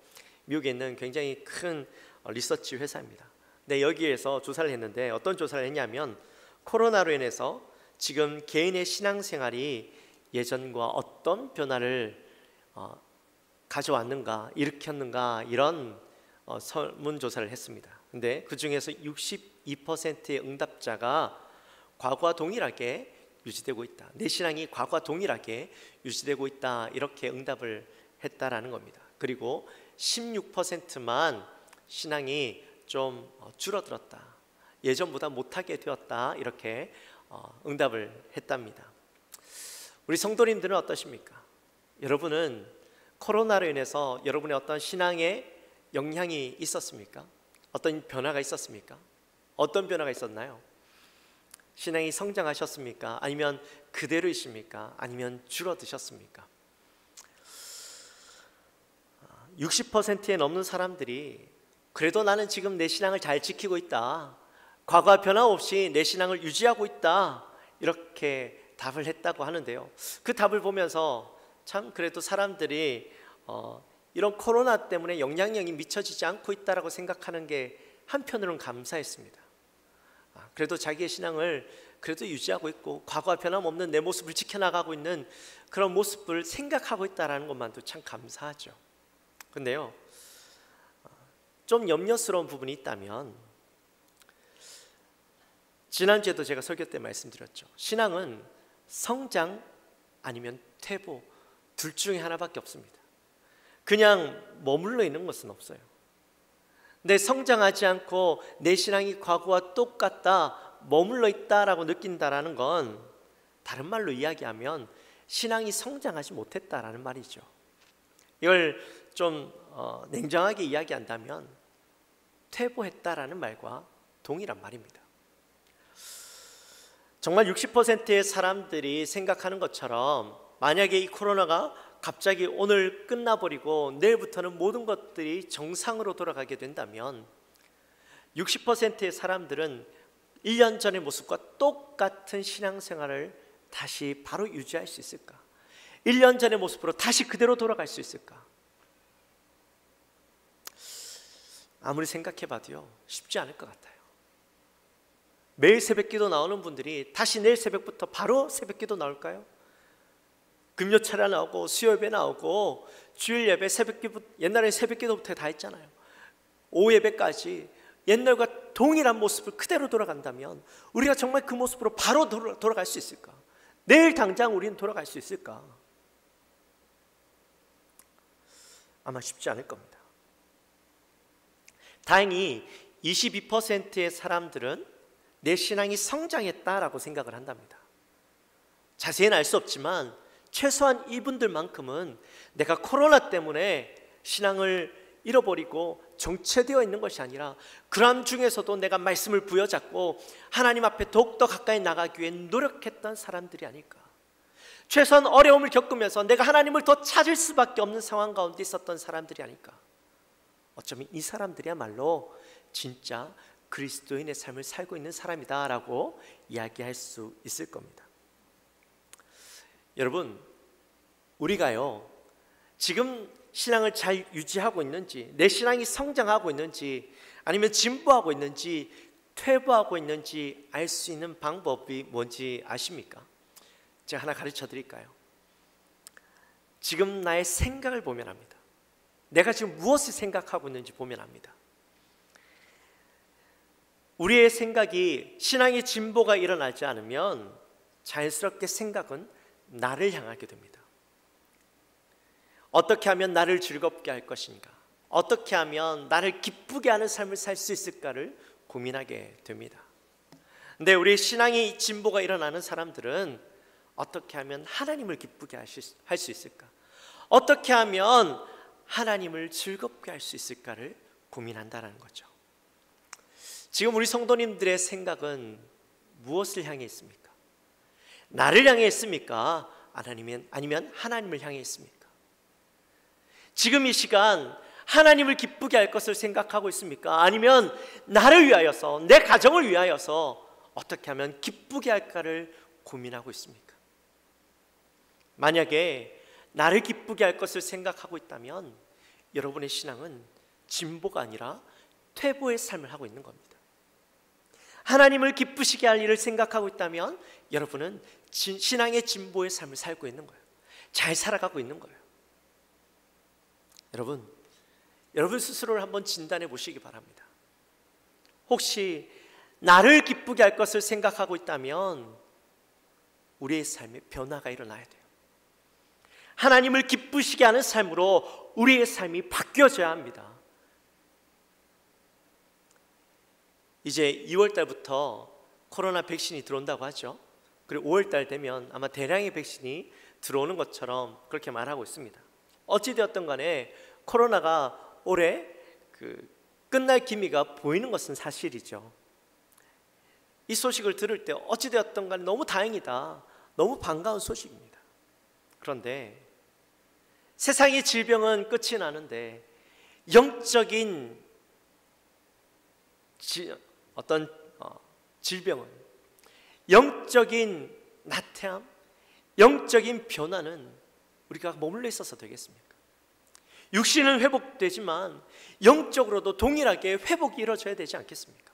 Speaker 6: 미국에 있는 굉장히 큰 리서치 회사입니다. 네, 여기에서 조사를 했는데 어떤 조사를 했냐면 코로나로 인해서 지금 개인의 신앙생활이 예전과 어떤 변화를 가져왔는가, 일으켰는가 이런 설문조사를 했습니다. 근데 그 중에서 62%의 응답자가 과거와 동일하게 유지되고 있다. 내 신앙이 과거와 동일하게 유지되고 있다. 이렇게 응답을 했다라는 겁니다. 그리고 16%만 신앙이 좀 줄어들었다. 예전보다 못하게 되었다. 이렇게 응답을 했답니다. 우리 성도님들은 어떠십니까? 여러분은 코로나로 인해서 여러분의 어떤 신앙에 영향이 있었습니까? 어떤 변화가 있었습니까? 어떤 변화가 있었나요? 신앙이 성장하셨습니까? 아니면 그대로이십니까? 아니면 줄어드셨습니까? 60%에 넘는 사람들이 그래도 나는 지금 내 신앙을 잘 지키고 있다. 과거와 변함없이 내 신앙을 유지하고 있다. 이렇게 답을 했다고 하는데요. 그 답을 보면서 참 그래도 사람들이 이런 코로나 때문에 영향력이 미쳐지지 않고 있다라고 생각하는 게 한편으로는 감사했습니다. 그래도 자기의 신앙을 그래도 유지하고 있고 과거와 변함없는 내 모습을 지켜나가고 있는 그런 모습을 생각하고 있다는 것만도 참 감사하죠. 근데요, 좀 염려스러운 부분이 있다면, 지난주에도 제가 설교 때 말씀드렸죠. 신앙은 성장 아니면 퇴보 둘 중에 하나밖에 없습니다. 그냥 머물러 있는 것은 없어요. 내 성장하지 않고 내 신앙이 과거와 똑같다, 머물러 있다라고 느낀다라는 건 다른 말로 이야기하면 신앙이 성장하지 못했다라는 말이죠. 이걸 좀 냉정하게 이야기한다면 퇴보했다라는 말과 동일한 말입니다. 정말 60%의 사람들이 생각하는 것처럼 만약에 이 코로나가 갑자기 오늘 끝나버리고 내일부터는 모든 것들이 정상으로 돌아가게 된다면 60%의 사람들은 1년 전의 모습과 똑같은 신앙생활을 다시 바로 유지할 수 있을까? 1년 전의 모습으로 다시 그대로 돌아갈 수 있을까? 아무리 생각해봐도요, 쉽지 않을 것 같아요. 매일 새벽기도 나오는 분들이 다시 내일 새벽부터 바로 새벽기도 나올까요? 금요 차례 나오고 수요예배 나오고 주일 예배 새벽기부터, 옛날에 새벽기도부터 다 했잖아요. 오후 예배까지 옛날과 동일한 모습을 그대로 돌아간다면 우리가 정말 그 모습으로 바로 돌아갈 수 있을까? 내일 당장 우리는 돌아갈 수 있을까? 아마 쉽지 않을 겁니다. 다행히 22%의 사람들은 내 신앙이 성장했다라고 생각을 한답니다. 자세히는 알 수 없지만 최소한 이분들만큼은 내가 코로나 때문에 신앙을 잃어버리고 정체되어 있는 것이 아니라 그람 중에서도 내가 말씀을 부여잡고 하나님 앞에 더욱더 가까이 나가기 위해 노력했던 사람들이 아닐까. 최소한 어려움을 겪으면서 내가 하나님을 더 찾을 수밖에 없는 상황 가운데 있었던 사람들이 아닐까. 어쩌면 이 사람들이야말로 진짜 그리스도인의 삶을 살고 있는 사람이다라고 이야기할 수 있을 겁니다. 여러분, 우리가요 지금 신앙을 잘 유지하고 있는지, 내 신앙이 성장하고 있는지, 아니면 진보하고 있는지, 퇴보하고 있는지 알 수 있는 방법이 뭔지 아십니까? 제가 하나 가르쳐 드릴까요? 지금 나의 생각을 보면 합니다. 내가 지금 무엇을 생각하고 있는지 보면 합니다. 우리의 생각이, 신앙의 진보가 일어나지 않으면 자연스럽게 생각은 나를 향하게 됩니다. 어떻게 하면 나를 즐겁게 할 것인가? 어떻게 하면 나를 기쁘게 하는 삶을 살 수 있을까를 고민하게 됩니다. 근데 우리 신앙의 진보가 일어나는 사람들은 어떻게 하면 하나님을 기쁘게 할 수 있을까? 어떻게 하면 하나님을 즐겁게 할 수 있을까를 고민한다는 거죠. 지금 우리 성도님들의 생각은 무엇을 향해 있습니까? 나를 향해 있습니까? 아니면 하나님을 향해 있습니까? 지금 이 시간 하나님을 기쁘게 할 것을 생각하고 있습니까? 아니면 나를 위하여서, 내 가정을 위하여서 어떻게 하면 기쁘게 할까를 고민하고 있습니까? 만약에 나를 기쁘게 할 것을 생각하고 있다면 여러분의 신앙은 진보가 아니라 퇴보의 삶을 하고 있는 겁니다. 하나님을 기쁘시게 할 일을 생각하고 있다면 여러분은 신앙의 진보의 삶을 살고 있는 거예요. 잘 살아가고 있는 거예요. 여러분 스스로를 한번 진단해 보시기 바랍니다. 혹시 나를 기쁘게 할 것을 생각하고 있다면 우리의 삶에 변화가 일어나야 돼요. 하나님을 기쁘시게 하는 삶으로 우리의 삶이 바뀌어져야 합니다. 이제 2월 달부터 코로나 백신이 들어온다고 하죠. 그리고 5월 달 되면 아마 대량의 백신이 들어오는 것처럼 그렇게 말하고 있습니다. 어찌되었든 간에 코로나가 올해 끝날 기미가 보이는 것은 사실이죠. 이 소식을 들을 때 어찌되었든 간에 너무 다행이다, 너무 반가운 소식입니다. 그런데 세상의 질병은 끝이 나는데 영적인 어떤 질병은, 영적인 나태함, 영적인 변화는 우리가 머물러 있어서 되겠습니까? 육신은 회복되지만 영적으로도 동일하게 회복이 이루어져야 되지 않겠습니까?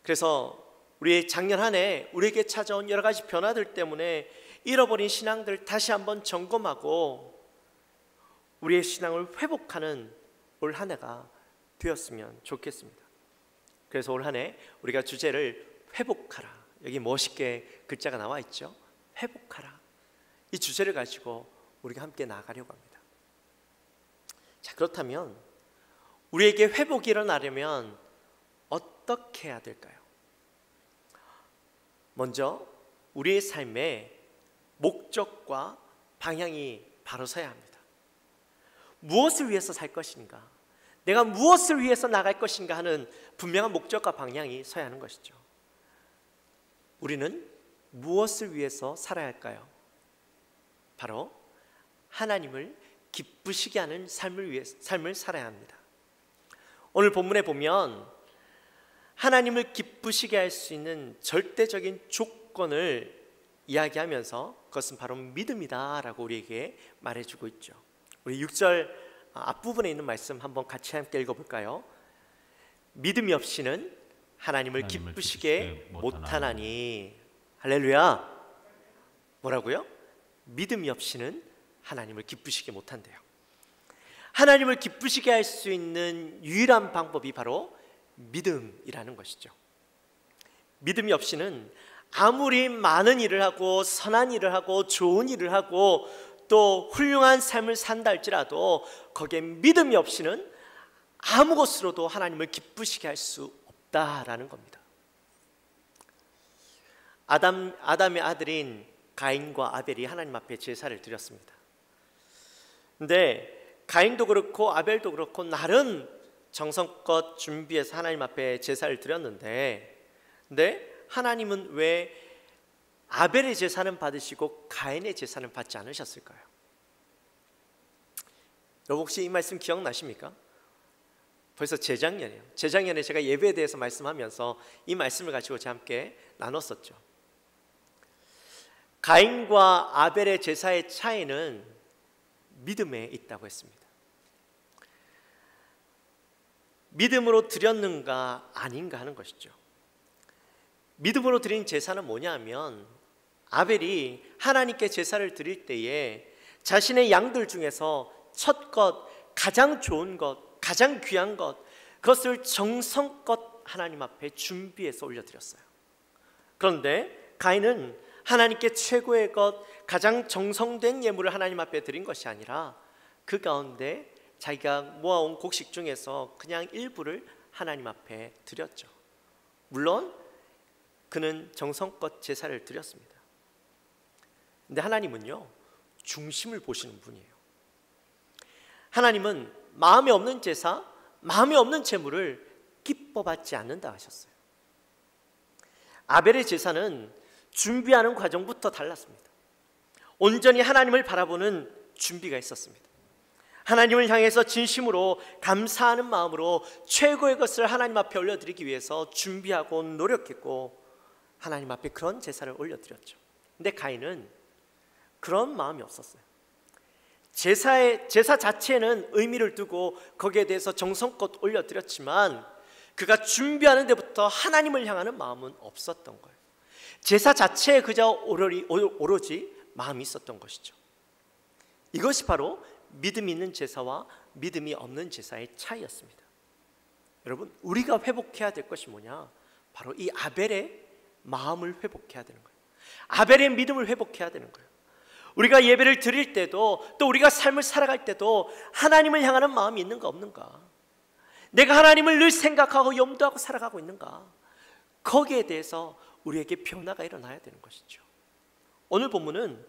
Speaker 6: 그래서 우리 작년 한 해 우리에게 찾아온 여러 가지 변화들 때문에 잃어버린 신앙들 다시 한번 점검하고 우리의 신앙을 회복하는 올 한 해가 되었으면 좋겠습니다. 그래서 올 한 해 우리가 주제를 회복하라, 여기 멋있게 글자가 나와 있죠. 회복하라, 이 주제를 가지고 우리가 함께 나아가려고 합니다. 자, 그렇다면 우리에게 회복이 일어나려면 어떻게 해야 될까요? 먼저 우리의 삶의 목적과 방향이 바로 서야 합니다. 무엇을 위해서 살 것인가, 내가 무엇을 위해서 나갈 것인가 하는 분명한 목적과 방향이 서야 하는 것이죠. 우리는 무엇을 위해서 살아야 할까요? 바로 하나님을 기쁘시게 하는 삶을 살아야 합니다. 오늘 본문에 보면 하나님을 기쁘시게 할 수 있는 절대적인 조건을 이야기하면서 그것은 바로 믿음이다 라고 우리에게 말해주고 있죠. 우리 6절 앞부분에 있는 말씀 한번 같이 함께 읽어볼까요? 믿음이 없이는 하나님을 기쁘시게 못하나니. 할렐루야. 뭐라고요? 믿음이 없이는 하나님을 기쁘시게 못한대요. 하나님을 기쁘시게 할 수 있는 유일한 방법이 바로 믿음이라는 것이죠. 믿음이 없이는 아무리 많은 일을 하고 선한 일을 하고 좋은 일을 하고 또 훌륭한 삶을 산다 할지라도 거기에 믿음이 없이는 아무 것으로도 하나님을 기쁘시게 할 수 없다라는 겁니다. 아담의 아들인 가인과 아벨이 하나님 앞에 제사를 드렸습니다. 근데 가인도 그렇고 아벨도 그렇고 나름 정성껏 준비해서 하나님 앞에 제사를 드렸는데, 근데 하나님은 왜 아벨의 제사는 받으시고 가인의 제사는 받지 않으셨을까요? 여러분 혹시 이 말씀 기억나십니까? 벌써 재작년이에요. 재작년에 제가 예배에 대해서 말씀하면서 이 말씀을 가지고 제가 함께 나눴었죠. 가인과 아벨의 제사의 차이는 믿음에 있다고 했습니다. 믿음으로 드렸는가 아닌가 하는 것이죠. 믿음으로 드린 제사는 뭐냐 하면 아벨이 하나님께 제사를 드릴 때에 자신의 양들 중에서 첫 것, 가장 좋은 것, 가장 귀한 것, 그것을 정성껏 하나님 앞에 준비해서 올려드렸어요. 그런데 가인은 하나님께 최고의 것, 가장 정성된 예물을 하나님 앞에 드린 것이 아니라 그 가운데 자기가 모아온 곡식 중에서 그냥 일부를 하나님 앞에 드렸죠. 물론 그는 정성껏 제사를 드렸습니다. 근데 하나님은요, 중심을 보시는 분이에요. 하나님은 마음에 없는 제사, 마음에 없는 제물을 기뻐받지 않는다 하셨어요. 아벨의 제사는 준비하는 과정부터 달랐습니다. 온전히 하나님을 바라보는 준비가 있었습니다. 하나님을 향해서 진심으로 감사하는 마음으로 최고의 것을 하나님 앞에 올려드리기 위해서 준비하고 노력했고 하나님 앞에 그런 제사를 올려드렸죠. 근데 가인은 그런 마음이 없었어요. 제사 자체는 의미를 두고 거기에 대해서 정성껏 올려드렸지만 그가 준비하는 데부터 하나님을 향하는 마음은 없었던 거예요. 제사 자체에 그저 오로지 마음이 있었던 것이죠. 이것이 바로 믿음이 있는 제사와 믿음이 없는 제사의 차이였습니다. 여러분, 우리가 회복해야 될 것이 뭐냐? 바로 이 아벨의 마음을 회복해야 되는 거예요. 아벨의 믿음을 회복해야 되는 거예요. 우리가 예배를 드릴 때도 또 우리가 삶을 살아갈 때도 하나님을 향하는 마음이 있는가 없는가? 내가 하나님을 늘 생각하고 염두하고 살아가고 있는가? 거기에 대해서 우리에게 변화가 일어나야 되는 것이죠. 오늘 본문은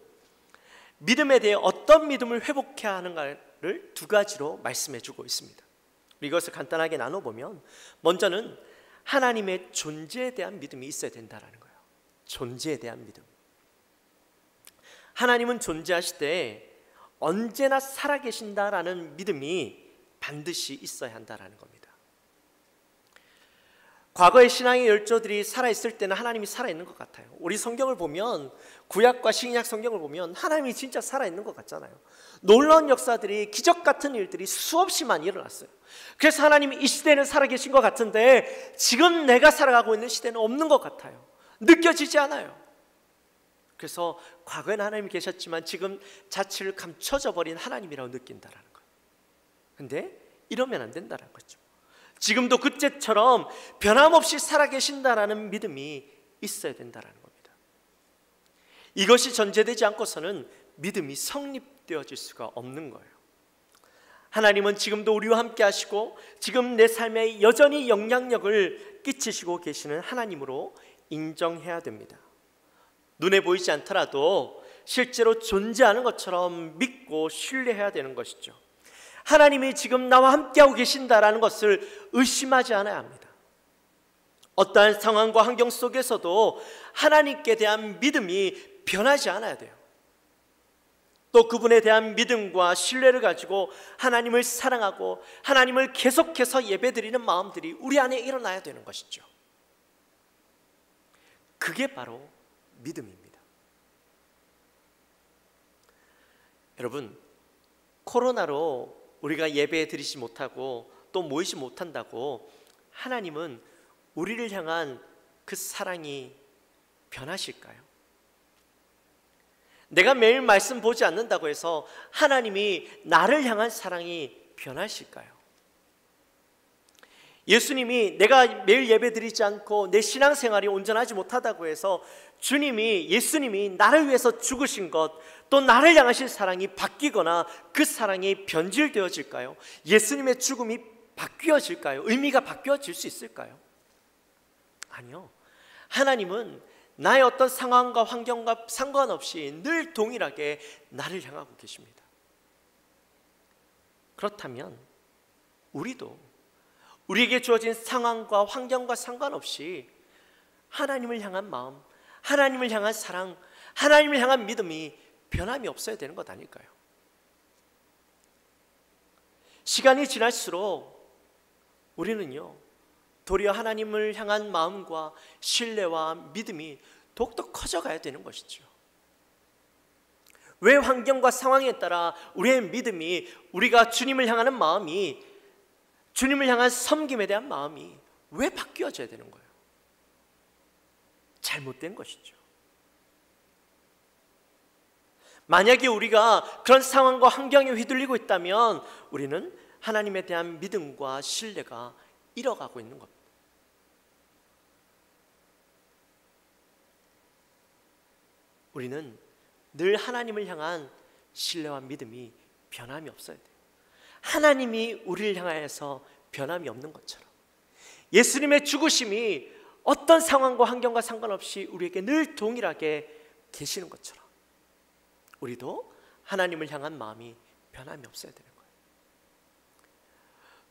Speaker 6: 믿음에 대해 어떤 믿음을 회복해야 하는가를 두 가지로 말씀해 주고 있습니다. 이것을 간단하게 나눠보면 먼저는 하나님의 존재에 대한 믿음이 있어야 된다는 거예요. 존재에 대한 믿음. 하나님은 존재하시되 언제나 살아계신다라는 믿음이 반드시 있어야 한다는 겁니다. 과거의 신앙의 열조들이 살아있을 때는 하나님이 살아있는 것 같아요. 우리 성경을 보면, 구약과 신약 성경을 보면 하나님이 진짜 살아있는 것 같잖아요. 놀라운 역사들이, 기적 같은 일들이 수없이 많이 일어났어요. 그래서 하나님이 이 시대에는 살아계신 것 같은데 지금 내가 살아가고 있는 시대는 없는 것 같아요. 느껴지지 않아요. 그래서 과거에는 하나님이 계셨지만 지금 자취를 감춰져 버린 하나님이라고 느낀다라는 거예요. 근데 이러면 안 된다는 거죠. 지금도 그때처럼 변함없이 살아계신다라는 믿음이 있어야 된다는 겁니다. 이것이 전제되지 않고서는 믿음이 성립되어질 수가 없는 거예요. 하나님은 지금도 우리와 함께 하시고 지금 내 삶에 여전히 영향력을 끼치시고 계시는 하나님으로 인정해야 됩니다. 눈에 보이지 않더라도 실제로 존재하는 것처럼 믿고 신뢰해야 되는 것이죠. 하나님이 지금 나와 함께하고 계신다라는 것을 의심하지 않아야 합니다. 어떠한 상황과 환경 속에서도 하나님께 대한 믿음이 변하지 않아야 돼요. 또 그분에 대한 믿음과 신뢰를 가지고 하나님을 사랑하고 하나님을 계속해서 예배드리는 마음들이 우리 안에 일어나야 되는 것이죠. 그게 바로 믿음입니다. 여러분, 코로나로 우리가 예배 드리지 못하고 또 모이지 못한다고 하나님은 우리를 향한 그 사랑이 변하실까요? 내가 매일 말씀 보지 않는다고 해서 하나님이 나를 향한 사랑이 변하실까요? 예수님이 내가 매일 예배 드리지 않고 내 신앙생활이 온전하지 못하다고 해서 예수님이 나를 위해서 죽으신 것, 또 나를 향하신 사랑이 바뀌거나 그 사랑이 변질되어질까요? 예수님의 죽음이 바뀌어질까요? 의미가 바뀌어질 수 있을까요? 아니요. 하나님은 나의 어떤 상황과 환경과 상관없이 늘 동일하게 나를 향하고 계십니다. 그렇다면 우리에게 주어진 상황과 환경과 상관없이 하나님을 향한 마음, 하나님을 향한 사랑, 하나님을 향한 믿음이 변함이 없어야 되는 것 아닐까요? 시간이 지날수록 우리는요, 도리어 하나님을 향한 마음과 신뢰와 믿음이 더욱더 커져가야 되는 것이죠. 왜 환경과 상황에 따라 우리의 믿음이, 우리가 주님을 향하는 마음이, 주님을 향한 섬김에 대한 마음이 왜 바뀌어져야 되는 거예요? 잘못된 것이죠. 만약에 우리가 그런 상황과 환경에 휘둘리고 있다면 우리는 하나님에 대한 믿음과 신뢰가 잃어가고 있는 겁니다. 우리는 늘 하나님을 향한 신뢰와 믿음이 변함이 없어야 돼요. 하나님이 우리를 향하여서 변함이 없는 것처럼, 예수님의 죽으심이 어떤 상황과 환경과 상관없이 우리에게 늘 동일하게 계시는 것처럼 우리도 하나님을 향한 마음이 변함이 없어야 되는 거예요.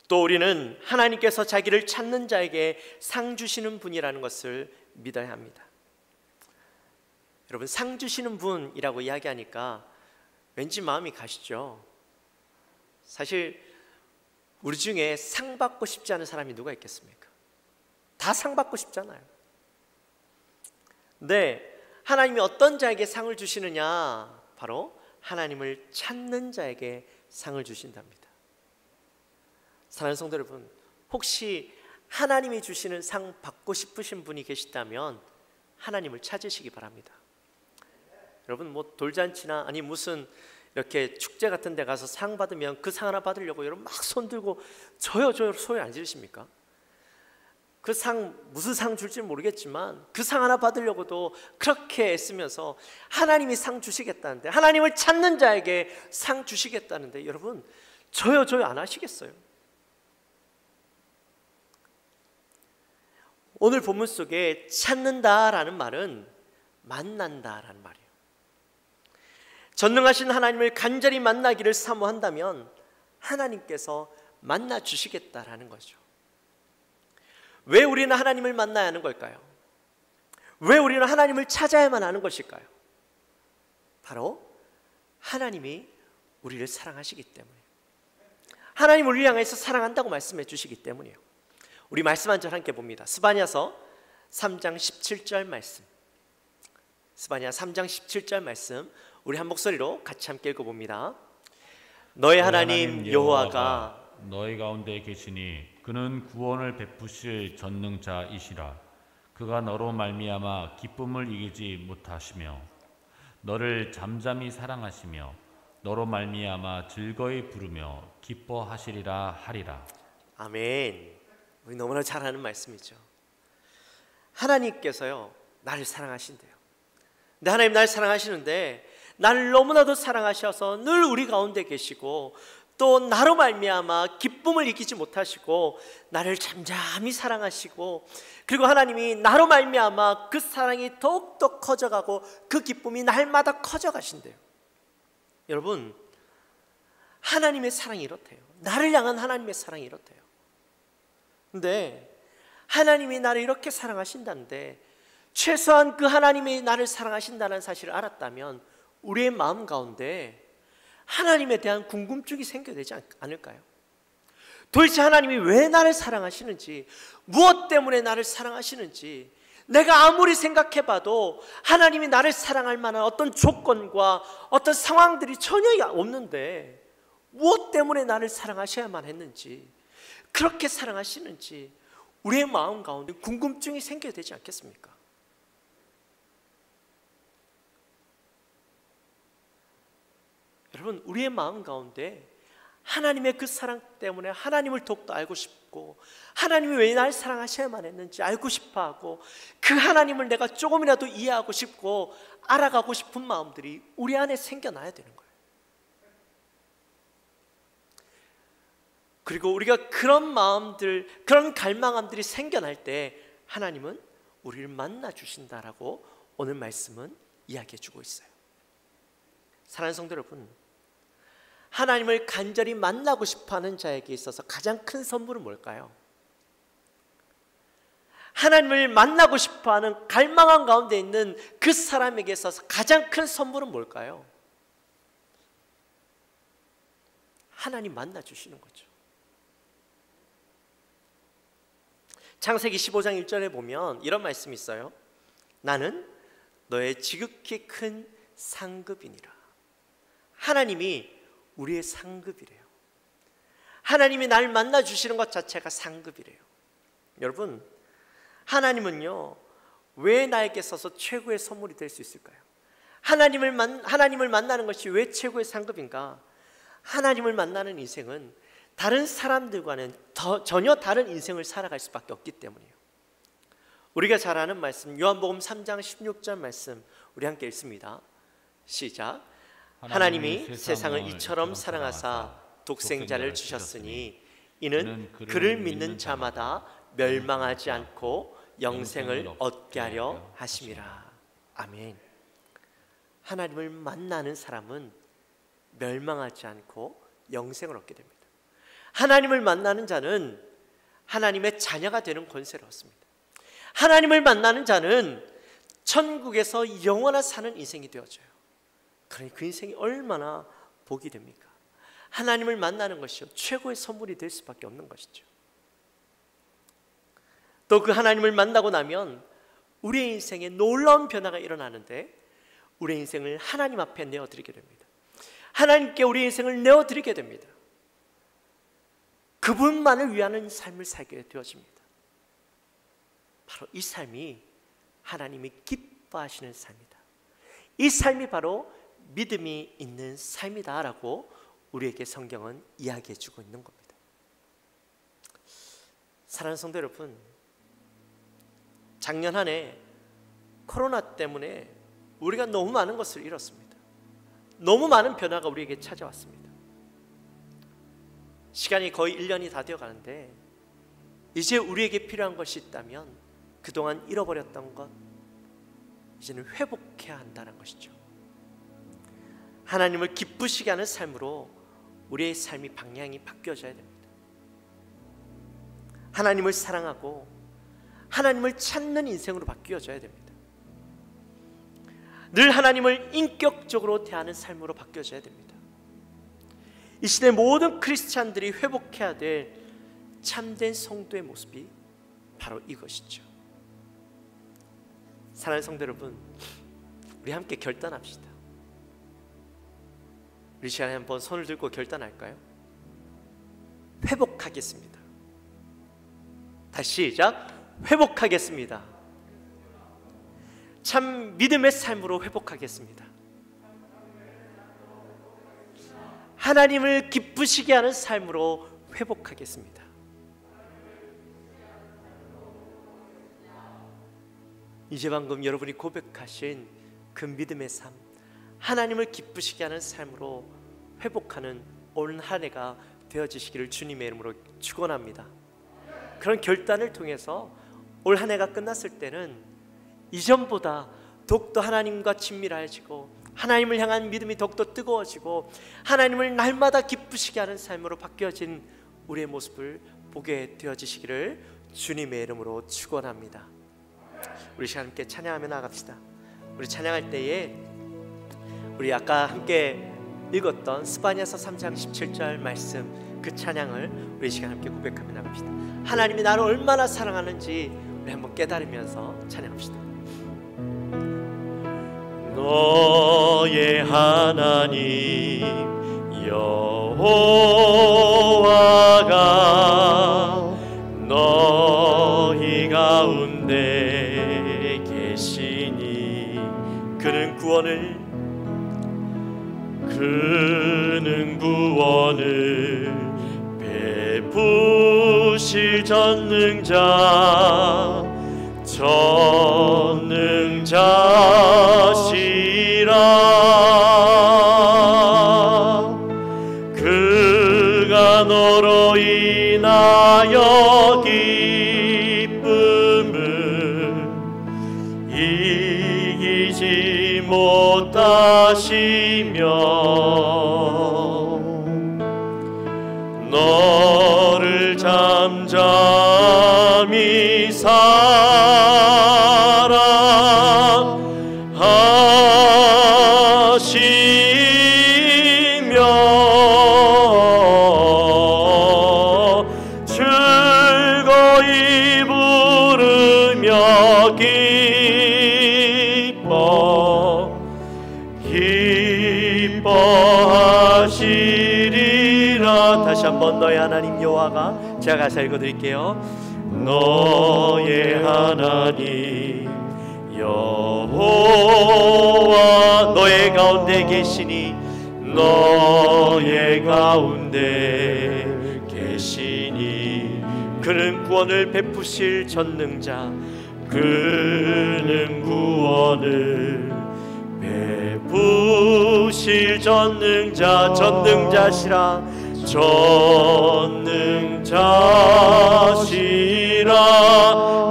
Speaker 6: 또 우리는 하나님께서 자기를 찾는 자에게 상 주시는 분이라는 것을 믿어야 합니다. 여러분, 상 주시는 분이라고 이야기하니까 왠지 마음이 가시죠? 사실 우리 중에 상 받고 싶지 않은 사람이 누가 있겠습니까? 다 상 받고 싶잖아요. 근데 하나님이 어떤 자에게 상을 주시느냐? 바로 하나님을 찾는 자에게 상을 주신답니다. 사랑하는 성도 여러분, 혹시 하나님이 주시는 상 받고 싶으신 분이 계시다면 하나님을 찾으시기 바랍니다. 여러분, 돌잔치나 아니 무슨 이렇게 축제 같은 데 가서 상 받으면 그 상 하나 받으려고 여러분 막 손 들고 저요 소리 안 지르십니까? 그 상, 무슨 상 줄지 모르겠지만 그 상 하나 받으려고도 그렇게 애쓰면서 하나님이 상 주시겠다는데, 하나님을 찾는 자에게 상 주시겠다는데 여러분 저요 안 하시겠어요? 오늘 본문 속에 찾는다라는 말은 만난다라는 말이에요. 전능하신 하나님을 간절히 만나기를 사모한다면 하나님께서 만나 주시겠다라는 거죠. 왜 우리는 하나님을 만나야 하는 걸까요? 왜 우리는 하나님을 찾아야만 하는 것일까요? 바로 하나님이 우리를 사랑하시기 때문이에요. 하나님 우리를 향해서 사랑한다고 말씀해 주시기 때문이에요. 우리 말씀 한 절 함께 봅니다. 스바냐서 3장 17절 말씀. 스바냐 3장 17절 말씀 우리 한 목소리로 같이 함께 읽어봅니다. 너의 하나님 여호와가
Speaker 7: 너희 가운데 계시니 그는 구원을 베푸실 전능자이시라. 그가 너로 말미암아 기쁨을 이기지 못하시며 너를 잠잠히 사랑하시며 너로 말미암아 즐거이 부르며 기뻐하시리라 하리라.
Speaker 6: 아멘. 우리 너무나 잘 아는 말씀이죠. 하나님께서요 나를 사랑하신대요. 근데 하나님 나를 사랑하시는데 나를 너무나도 사랑하셔서 늘 우리 가운데 계시고 또 나로 말미암아 기쁨을 이기지 못하시고 나를 잠잠히 사랑하시고 그리고 하나님이 나로 말미암아 그 사랑이 더욱더 커져가고 그 기쁨이 날마다 커져가신대요. 여러분, 하나님의 사랑이 이렇대요. 나를 향한 하나님의 사랑이 이렇대요. 근데 하나님이 나를 이렇게 사랑하신다는데 최소한 그 하나님이 나를 사랑하신다는 사실을 알았다면 우리의 마음 가운데 하나님에 대한 궁금증이 생겨야 되지 않을까요? 도대체 하나님이 왜 나를 사랑하시는지, 무엇 때문에 나를 사랑하시는지, 내가 아무리 생각해봐도 하나님이 나를 사랑할 만한 어떤 조건과 어떤 상황들이 전혀 없는데 무엇 때문에 나를 사랑하셔야만 했는지, 그렇게 사랑하시는지 우리의 마음 가운데 궁금증이 생겨야 되지 않겠습니까? 여러분, 우리의 마음 가운데 하나님의 그 사랑 때문에 하나님을 더욱더 알고 싶고 하나님이 왜 나를 사랑하셔야만 했는지 알고 싶어하고 그 하나님을 내가 조금이라도 이해하고 싶고 알아가고 싶은 마음들이 우리 안에 생겨나야 되는 거예요. 그리고 우리가 그런 마음들, 그런 갈망함들이 생겨날 때 하나님은 우리를 만나 주신다라고 오늘 말씀은 이야기해 주고 있어요. 사랑하는 성도 여러분, 하나님을 간절히 만나고 싶어하는 자에게 있어서 가장 큰 선물은 뭘까요? 하나님을 만나고 싶어하는 갈망한 가운데 있는 그 사람에게 있어서 가장 큰 선물은 뭘까요? 하나님 만나 주시는 거죠. 창세기 15장 1절에 보면 이런 말씀이 있어요. 나는 너의 지극히 큰 상급이니라. 하나님이 우리의 상급이래요. 하나님이 날 만나 주시는 것 자체가 상급이래요. 여러분, 하나님은요 왜 나에게 있어서 최고의 선물이 될 수 있을까요? 하나님을 만나는 것이 왜 최고의 상급인가? 하나님을 만나는 인생은 다른 사람들과는 전혀 다른 인생을 살아갈 수밖에 없기 때문이에요. 우리가 잘 아는 말씀, 요한복음 3장 16절 말씀 우리 함께 읽습니다. 시작. 하나님이 세상을 이처럼 사랑하사 독생자를 주셨으니 이는 그를 믿는 자마다 멸망하지 않고 영생을 얻게 하려 하심이라. 아멘. 하나님을 만나는 사람은 멸망하지 않고 영생을 얻게 됩니다. 하나님을 만나는 자는 하나님의 자녀가 되는 권세를 얻습니다. 하나님을 만나는 자는 천국에서 영원한 사는 인생이 되어져요. 그러니 그 인생이 얼마나 복이 됩니까? 하나님을 만나는 것이요 최고의 선물이 될 수밖에 없는 것이죠. 또 그 하나님을 만나고 나면 우리의 인생에 놀라운 변화가 일어나는데 우리의 인생을 하나님 앞에 내어드리게 됩니다. 하나님께 우리의 인생을 내어드리게 됩니다. 그분만을 위하는 삶을 살게 되어집니다. 바로 이 삶이 하나님이 기뻐하시는 삶이다. 이 삶이 바로 믿음이 있는 삶이다라고 우리에게 성경은 이야기해 주고 있는 겁니다. 사랑하는 성도 여러분, 작년 한 해 코로나 때문에 우리가 너무 많은 것을 잃었습니다. 너무 많은 변화가 우리에게 찾아왔습니다. 시간이 거의 1년이 다 되어 가는데 이제 우리에게 필요한 것이 있다면 그동안 잃어버렸던 것 이제는 회복해야 한다는 것이죠. 하나님을 기쁘시게 하는 삶으로 우리의 삶이 방향이 바뀌어져야 됩니다. 하나님을 사랑하고 하나님을 찾는 인생으로 바뀌어져야 됩니다. 늘 하나님을 인격적으로 대하는 삶으로 바뀌어져야 됩니다. 이 시대 모든 크리스찬들이 회복해야 될 참된 성도의 모습이 바로 이것이죠. 사랑하는 성도 여러분, 우리 함께 결단합시다. 우리 시간에 한번 손을 들고 결단할까요? 회복하겠습니다. 다시 시작. 회복하겠습니다. 참 믿음의 삶으로 회복하겠습니다. 하나님을 기쁘시게 하는 삶으로 회복하겠습니다. 이제 방금 여러분이 고백하신 그 믿음의 삶, 하나님을 기쁘시게 하는 삶으로 회복하는 올 한 해가 되어지시기를 주님의 이름으로 축원합니다. 그런 결단을 통해서 올 한 해가 끝났을 때는 이전보다 더욱더 하나님과 친밀해지고 하나님을 향한 믿음이 더욱더 뜨거워지고 하나님을 날마다 기쁘시게 하는 삶으로 바뀌어진 우리의 모습을 보게 되어지시기를 주님의 이름으로 축원합니다. 우리 시간 함께 찬양하며 나갑시다. 우리 찬양할 때에 우리 아까 함께 읽었던 스바냐서 3장 17절 말씀, 그 찬양을 우리 시간 함께 고백하며 나갑시다. 하나님이 나를 얼마나 사랑하는지 우리 한번 깨달으면서 찬양합시다. 너의 하나님 여호와가 너희 가운데 계시니 그는 구원을 베푸실 전능자시라. 그가 너로 인하여 기쁨을 이기지 못하시며 너를 잠잠히 사랑하시며 즐거이 부르며 기뻐하시리라. 다시 한번 너의 하나님 여호와가, 제가 가사 읽어드릴게요. 너의 하나님 여호와 너의 가운데 계시니 너의 가운데 계시니 그는 구원을 베푸실 전능자, 그는 구원을 베푸실 전능자, 전능자시라, 전능자시라.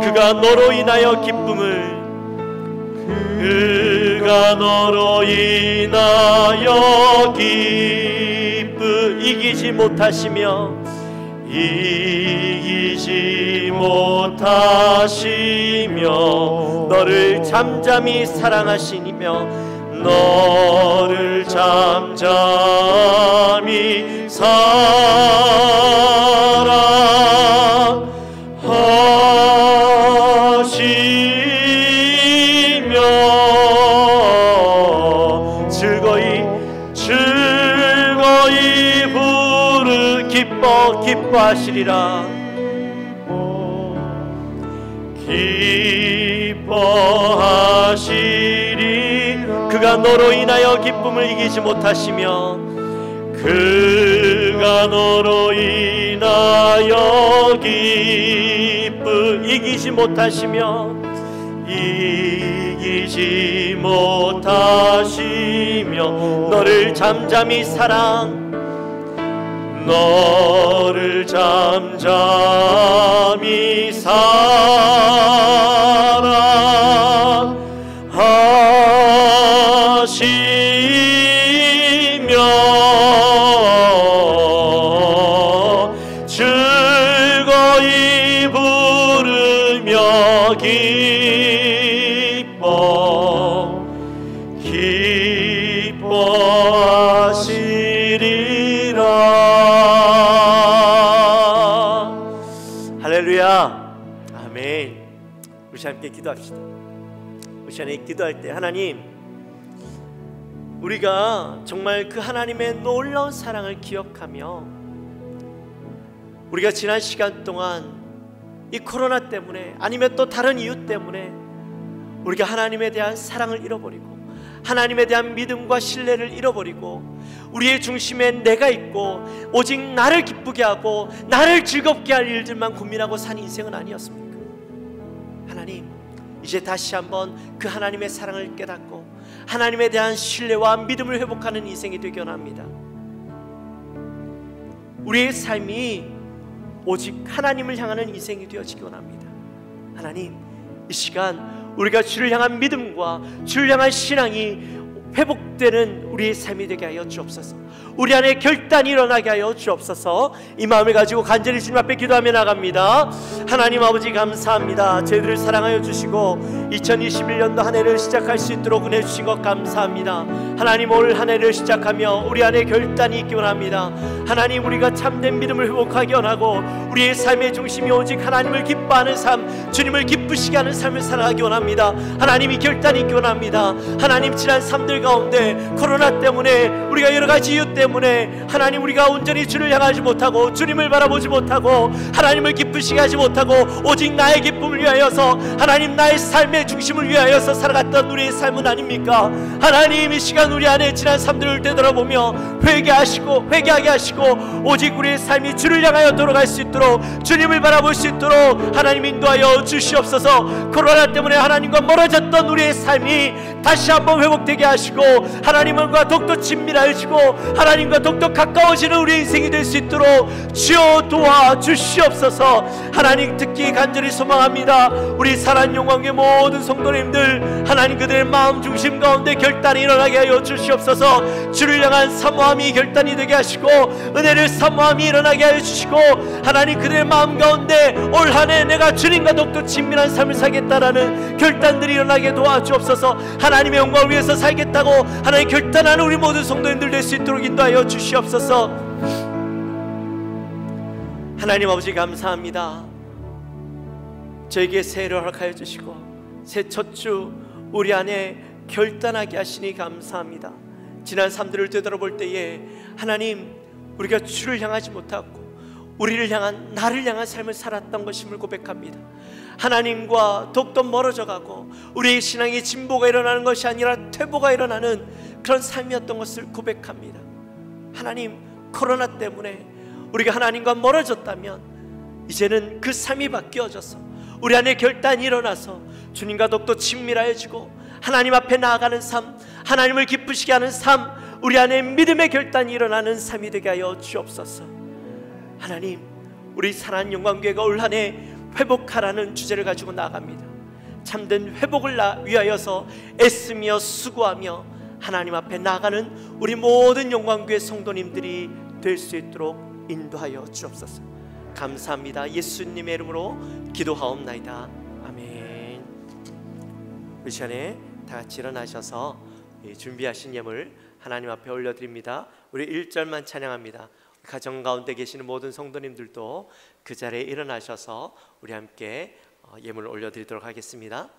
Speaker 6: 그가 너로 인하여 기쁨을, 그가 너로 인하여 이기지 못하시며 너를 잠잠히 사랑하시며 너를 잠잠히 사랑하시며 즐거이 기뻐하시리라. 기뻐하시리. 그가 너로 인하여 기쁨을 이기지 못하시며 그가 너로 인하여 이기지 못하시며 너를 잠잠히 사랑하시며 즐거이 부르며 기뻐하시리라. 할렐루야. 아멘. 우리 함께 기도합시다. 우리 시간에 기도할 때 하나님, 우리가 정말 그 하나님의 놀라운 사랑을 기억하며 우리가 지난 시간 동안 이 코로나 때문에 아니면 또 다른 이유 때문에 우리가 하나님에 대한 사랑을 잃어버리고 하나님에 대한 믿음과 신뢰를 잃어버리고 우리의 중심에 내가 있고 오직 나를 기쁘게 하고 나를 즐겁게 할 일들만 고민하고 산 인생은 아니었습니까? 하나님, 이제 다시 한번 그 하나님의 사랑을 깨닫고 하나님에 대한 신뢰와 믿음을 회복하는 인생이 되기 원합니다. 우리의 삶이 오직 하나님을 향하는 인생이 되어지기 원합니다. 하나님, 이 시간 우리가 주를 향한 믿음과 주를 향한 신앙이 회복되는 우리의 삶이 되게 하여 주옵소서. 우리 안에 결단이 일어나게 하여 주옵소서. 이 마음을 가지고 간절히 주님 앞에 기도하며 나갑니다. 하나님 아버지, 감사합니다. 저희들을 사랑하여 주시고 2021년도 한 해를 시작할 수 있도록 은혜 주신 것 감사합니다. 하나님, 올 한 해를 시작하며 우리 안에 결단이 있기 원합니다. 하나님, 우리가 참된 믿음을 회복하기 원하고 우리의 삶의 중심이 오직 하나님을 기뻐하는 삶, 주님을 기쁘시게 하는 삶을 살아가기 원합니다. 하나님, 이 결단이 있기 원합니다. 하나님, 지난 삶들 가운데 코로나 때문에 우리가 여러 가지 이유 때문에 하나님, 우리가 온전히 주를 향하지 못하고 주님을 바라보지 못하고 하나님을 기쁘시게 하지 못하고 오직 나의 기쁨을 위하여서 하나님, 나의 삶의 중심을 위하여서 살아갔던 우리의 삶은 아닙니까? 하나님, 이 시간 우리 안에 지난 삶들을 되돌아보며 회개하게 하시고 오직 우리의 삶이 주를 향하여 돌아갈 수 있도록 주님을 바라볼 수 있도록 하나님 인도하여 주시옵소서. 코로나 때문에 하나님과 멀어졌던 우리의 삶이 다시 한번 회복되게 하시고 하나님과 더욱더 친밀해지고 하나님과 더욱더 가까워지는 우리 인생이 될 수 있도록 주여 도와주시옵소서. 하나님, 특히 간절히 소망합니다. 우리 사랑 영광의 모든 성도님들, 하나님 그들의 마음 중심 가운데 결단이 일어나게 하여 주시옵소서. 주를 향한 사모함이 결단이 되게 하시고 은혜를 사모함이 일어나게 하여 주시고 하나님, 그들의 마음 가운데 올 한 해 내가 주님과 더욱더 친밀한 삶을 살겠다라는 결단들이 일어나게 도와주옵소서. 하나님의 영광을 위해서 살겠다고 하나님 결단하는 우리 모든 성도님들 될 수 있도록 인도하여 주시옵소서. 하나님 아버지, 감사합니다. 저에게 새해를 허락하여 주시고 새 첫 주 우리 안에 결단하게 하시니 감사합니다. 지난 삶들을 되돌아볼 때에 하나님, 우리가 주를 향하지 못하고 우리를 향한, 나를 향한 삶을 살았던 것임을 고백합니다. 하나님과 더욱더 멀어져가고 우리의 신앙의 진보가 일어나는 것이 아니라 퇴보가 일어나는 그런 삶이었던 것을 고백합니다. 하나님, 코로나 때문에 우리가 하나님과 멀어졌다면 이제는 그 삶이 바뀌어져서 우리 안에 결단이 일어나서 주님과 더욱더 친밀해지고 하나님 앞에 나아가는 삶, 하나님을 기쁘시게 하는 삶, 우리 안에 믿음의 결단이 일어나는 삶이 되게 하여 주옵소서. 하나님, 우리 사랑하는 영광교회가 올 한 해 회복하라는 주제를 가지고 나아갑니다. 참된 회복을 위하여서 애쓰며 수고하며 하나님 앞에 나아가는 우리 모든 영광교회 성도님들이 될 수 있도록 인도하여 주옵소서. 감사합니다. 예수님의 이름으로 기도하옵나이다. 아멘. 우리 시간에 다 같이 일어나셔서 준비하신 예물 하나님 앞에 올려드립니다. 우리 1절만 찬양합니다. 가정 가운데 계시는 모든 성도님들도 그 자리에 일어나셔서 우리 함께 예물을 올려드리도록 하겠습니다.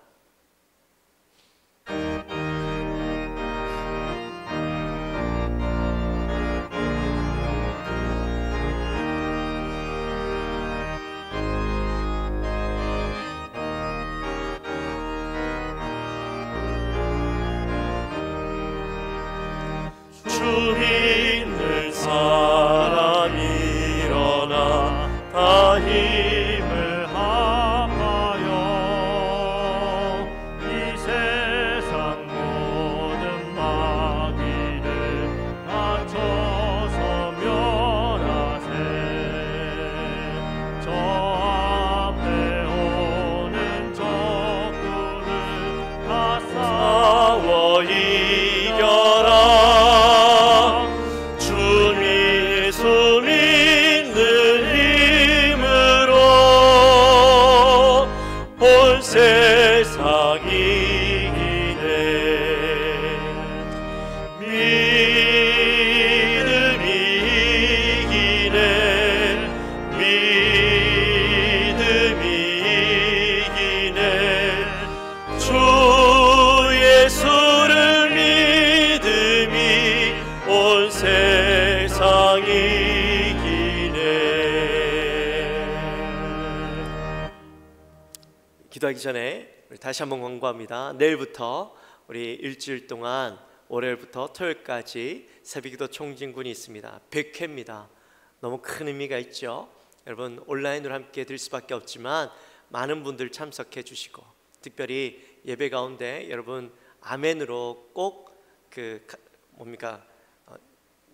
Speaker 8: 주 믿는 사람 일어나 다 힘을 합하여 이 세상 모든 마귀를 낮춰서 멸하세. 저 앞에 오는 적군을 다 싸워 이겨라. 세상 이기네. 믿음이 이기네. 믿음이
Speaker 6: 기도하기 전에 우리 다시 한번 권고합니다. 내일부터 우리 일주일 동안 월요일부터 토요일까지 새벽기도 총진군이 있습니다. 100회입니다. 너무 큰 의미가 있죠. 여러분 온라인으로 함께 드릴 수밖에 없지만 많은 분들 참석해 주시고, 특별히 예배 가운데 여러분 아멘으로 꼭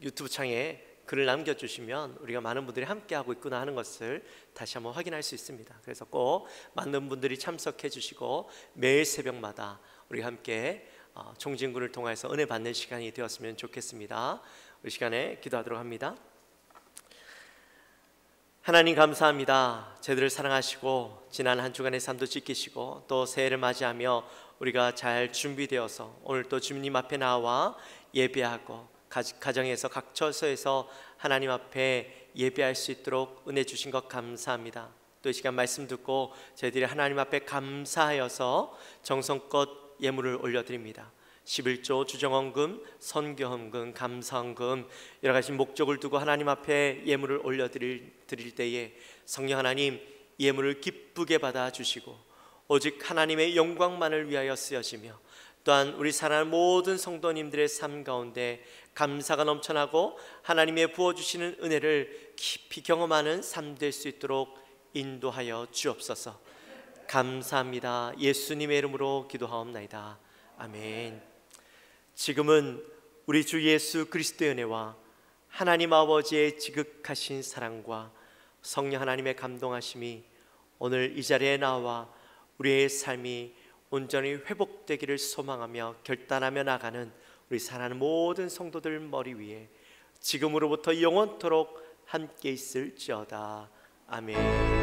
Speaker 6: 유튜브 창에 글을 남겨주시면 우리가 많은 분들이 함께하고 있구나 하는 것을 다시 한번 확인할 수 있습니다. 그래서 꼭 많은 분들이 참석해 주시고 매일 새벽마다 우리 함께 총진군을 통해서 은혜 받는 시간이 되었으면 좋겠습니다. 우리 시간에 기도하도록 합니다. 하나님 감사합니다. 저희들을 사랑하시고 지난 한 주간의 삶도 지키시고 또 새해를 맞이하며 우리가 잘 준비되어서 오늘 또 주님 앞에 나와 예배하고 가정에서 각 처소에서 하나님 앞에 예배할 수 있도록 은혜 주신 것 감사합니다. 또 이 시간 말씀 듣고 저희들이 하나님 앞에 감사하여서 정성껏 예물을 올려드립니다. 11조 주정헌금, 선교헌금, 감사헌금 여러 가지 목적을 두고 하나님 앞에 예물을 올려드릴 때에 성령 하나님 예물을 기쁘게 받아주시고 오직 하나님의 영광만을 위하여 쓰여지며 또한 우리 사랑하는 모든 성도님들의 삶 가운데 감사가 넘쳐나고 하나님의 부어주시는 은혜를 깊이 경험하는 삶 될 수 있도록 인도하여 주옵소서. 감사합니다. 예수님의 이름으로 기도하옵나이다. 아멘. 지금은 우리 주 예수 그리스도의 은혜와 하나님 아버지의 지극하신 사랑과 성령 하나님의 감동하심이 오늘 이 자리에 나와 우리의 삶이 온전히 회복되기를 소망하며 결단하며 나가는 우리 사랑하는 모든 성도들 머리 위에 지금으로부터 영원토록 함께 있을지어다. 아멘.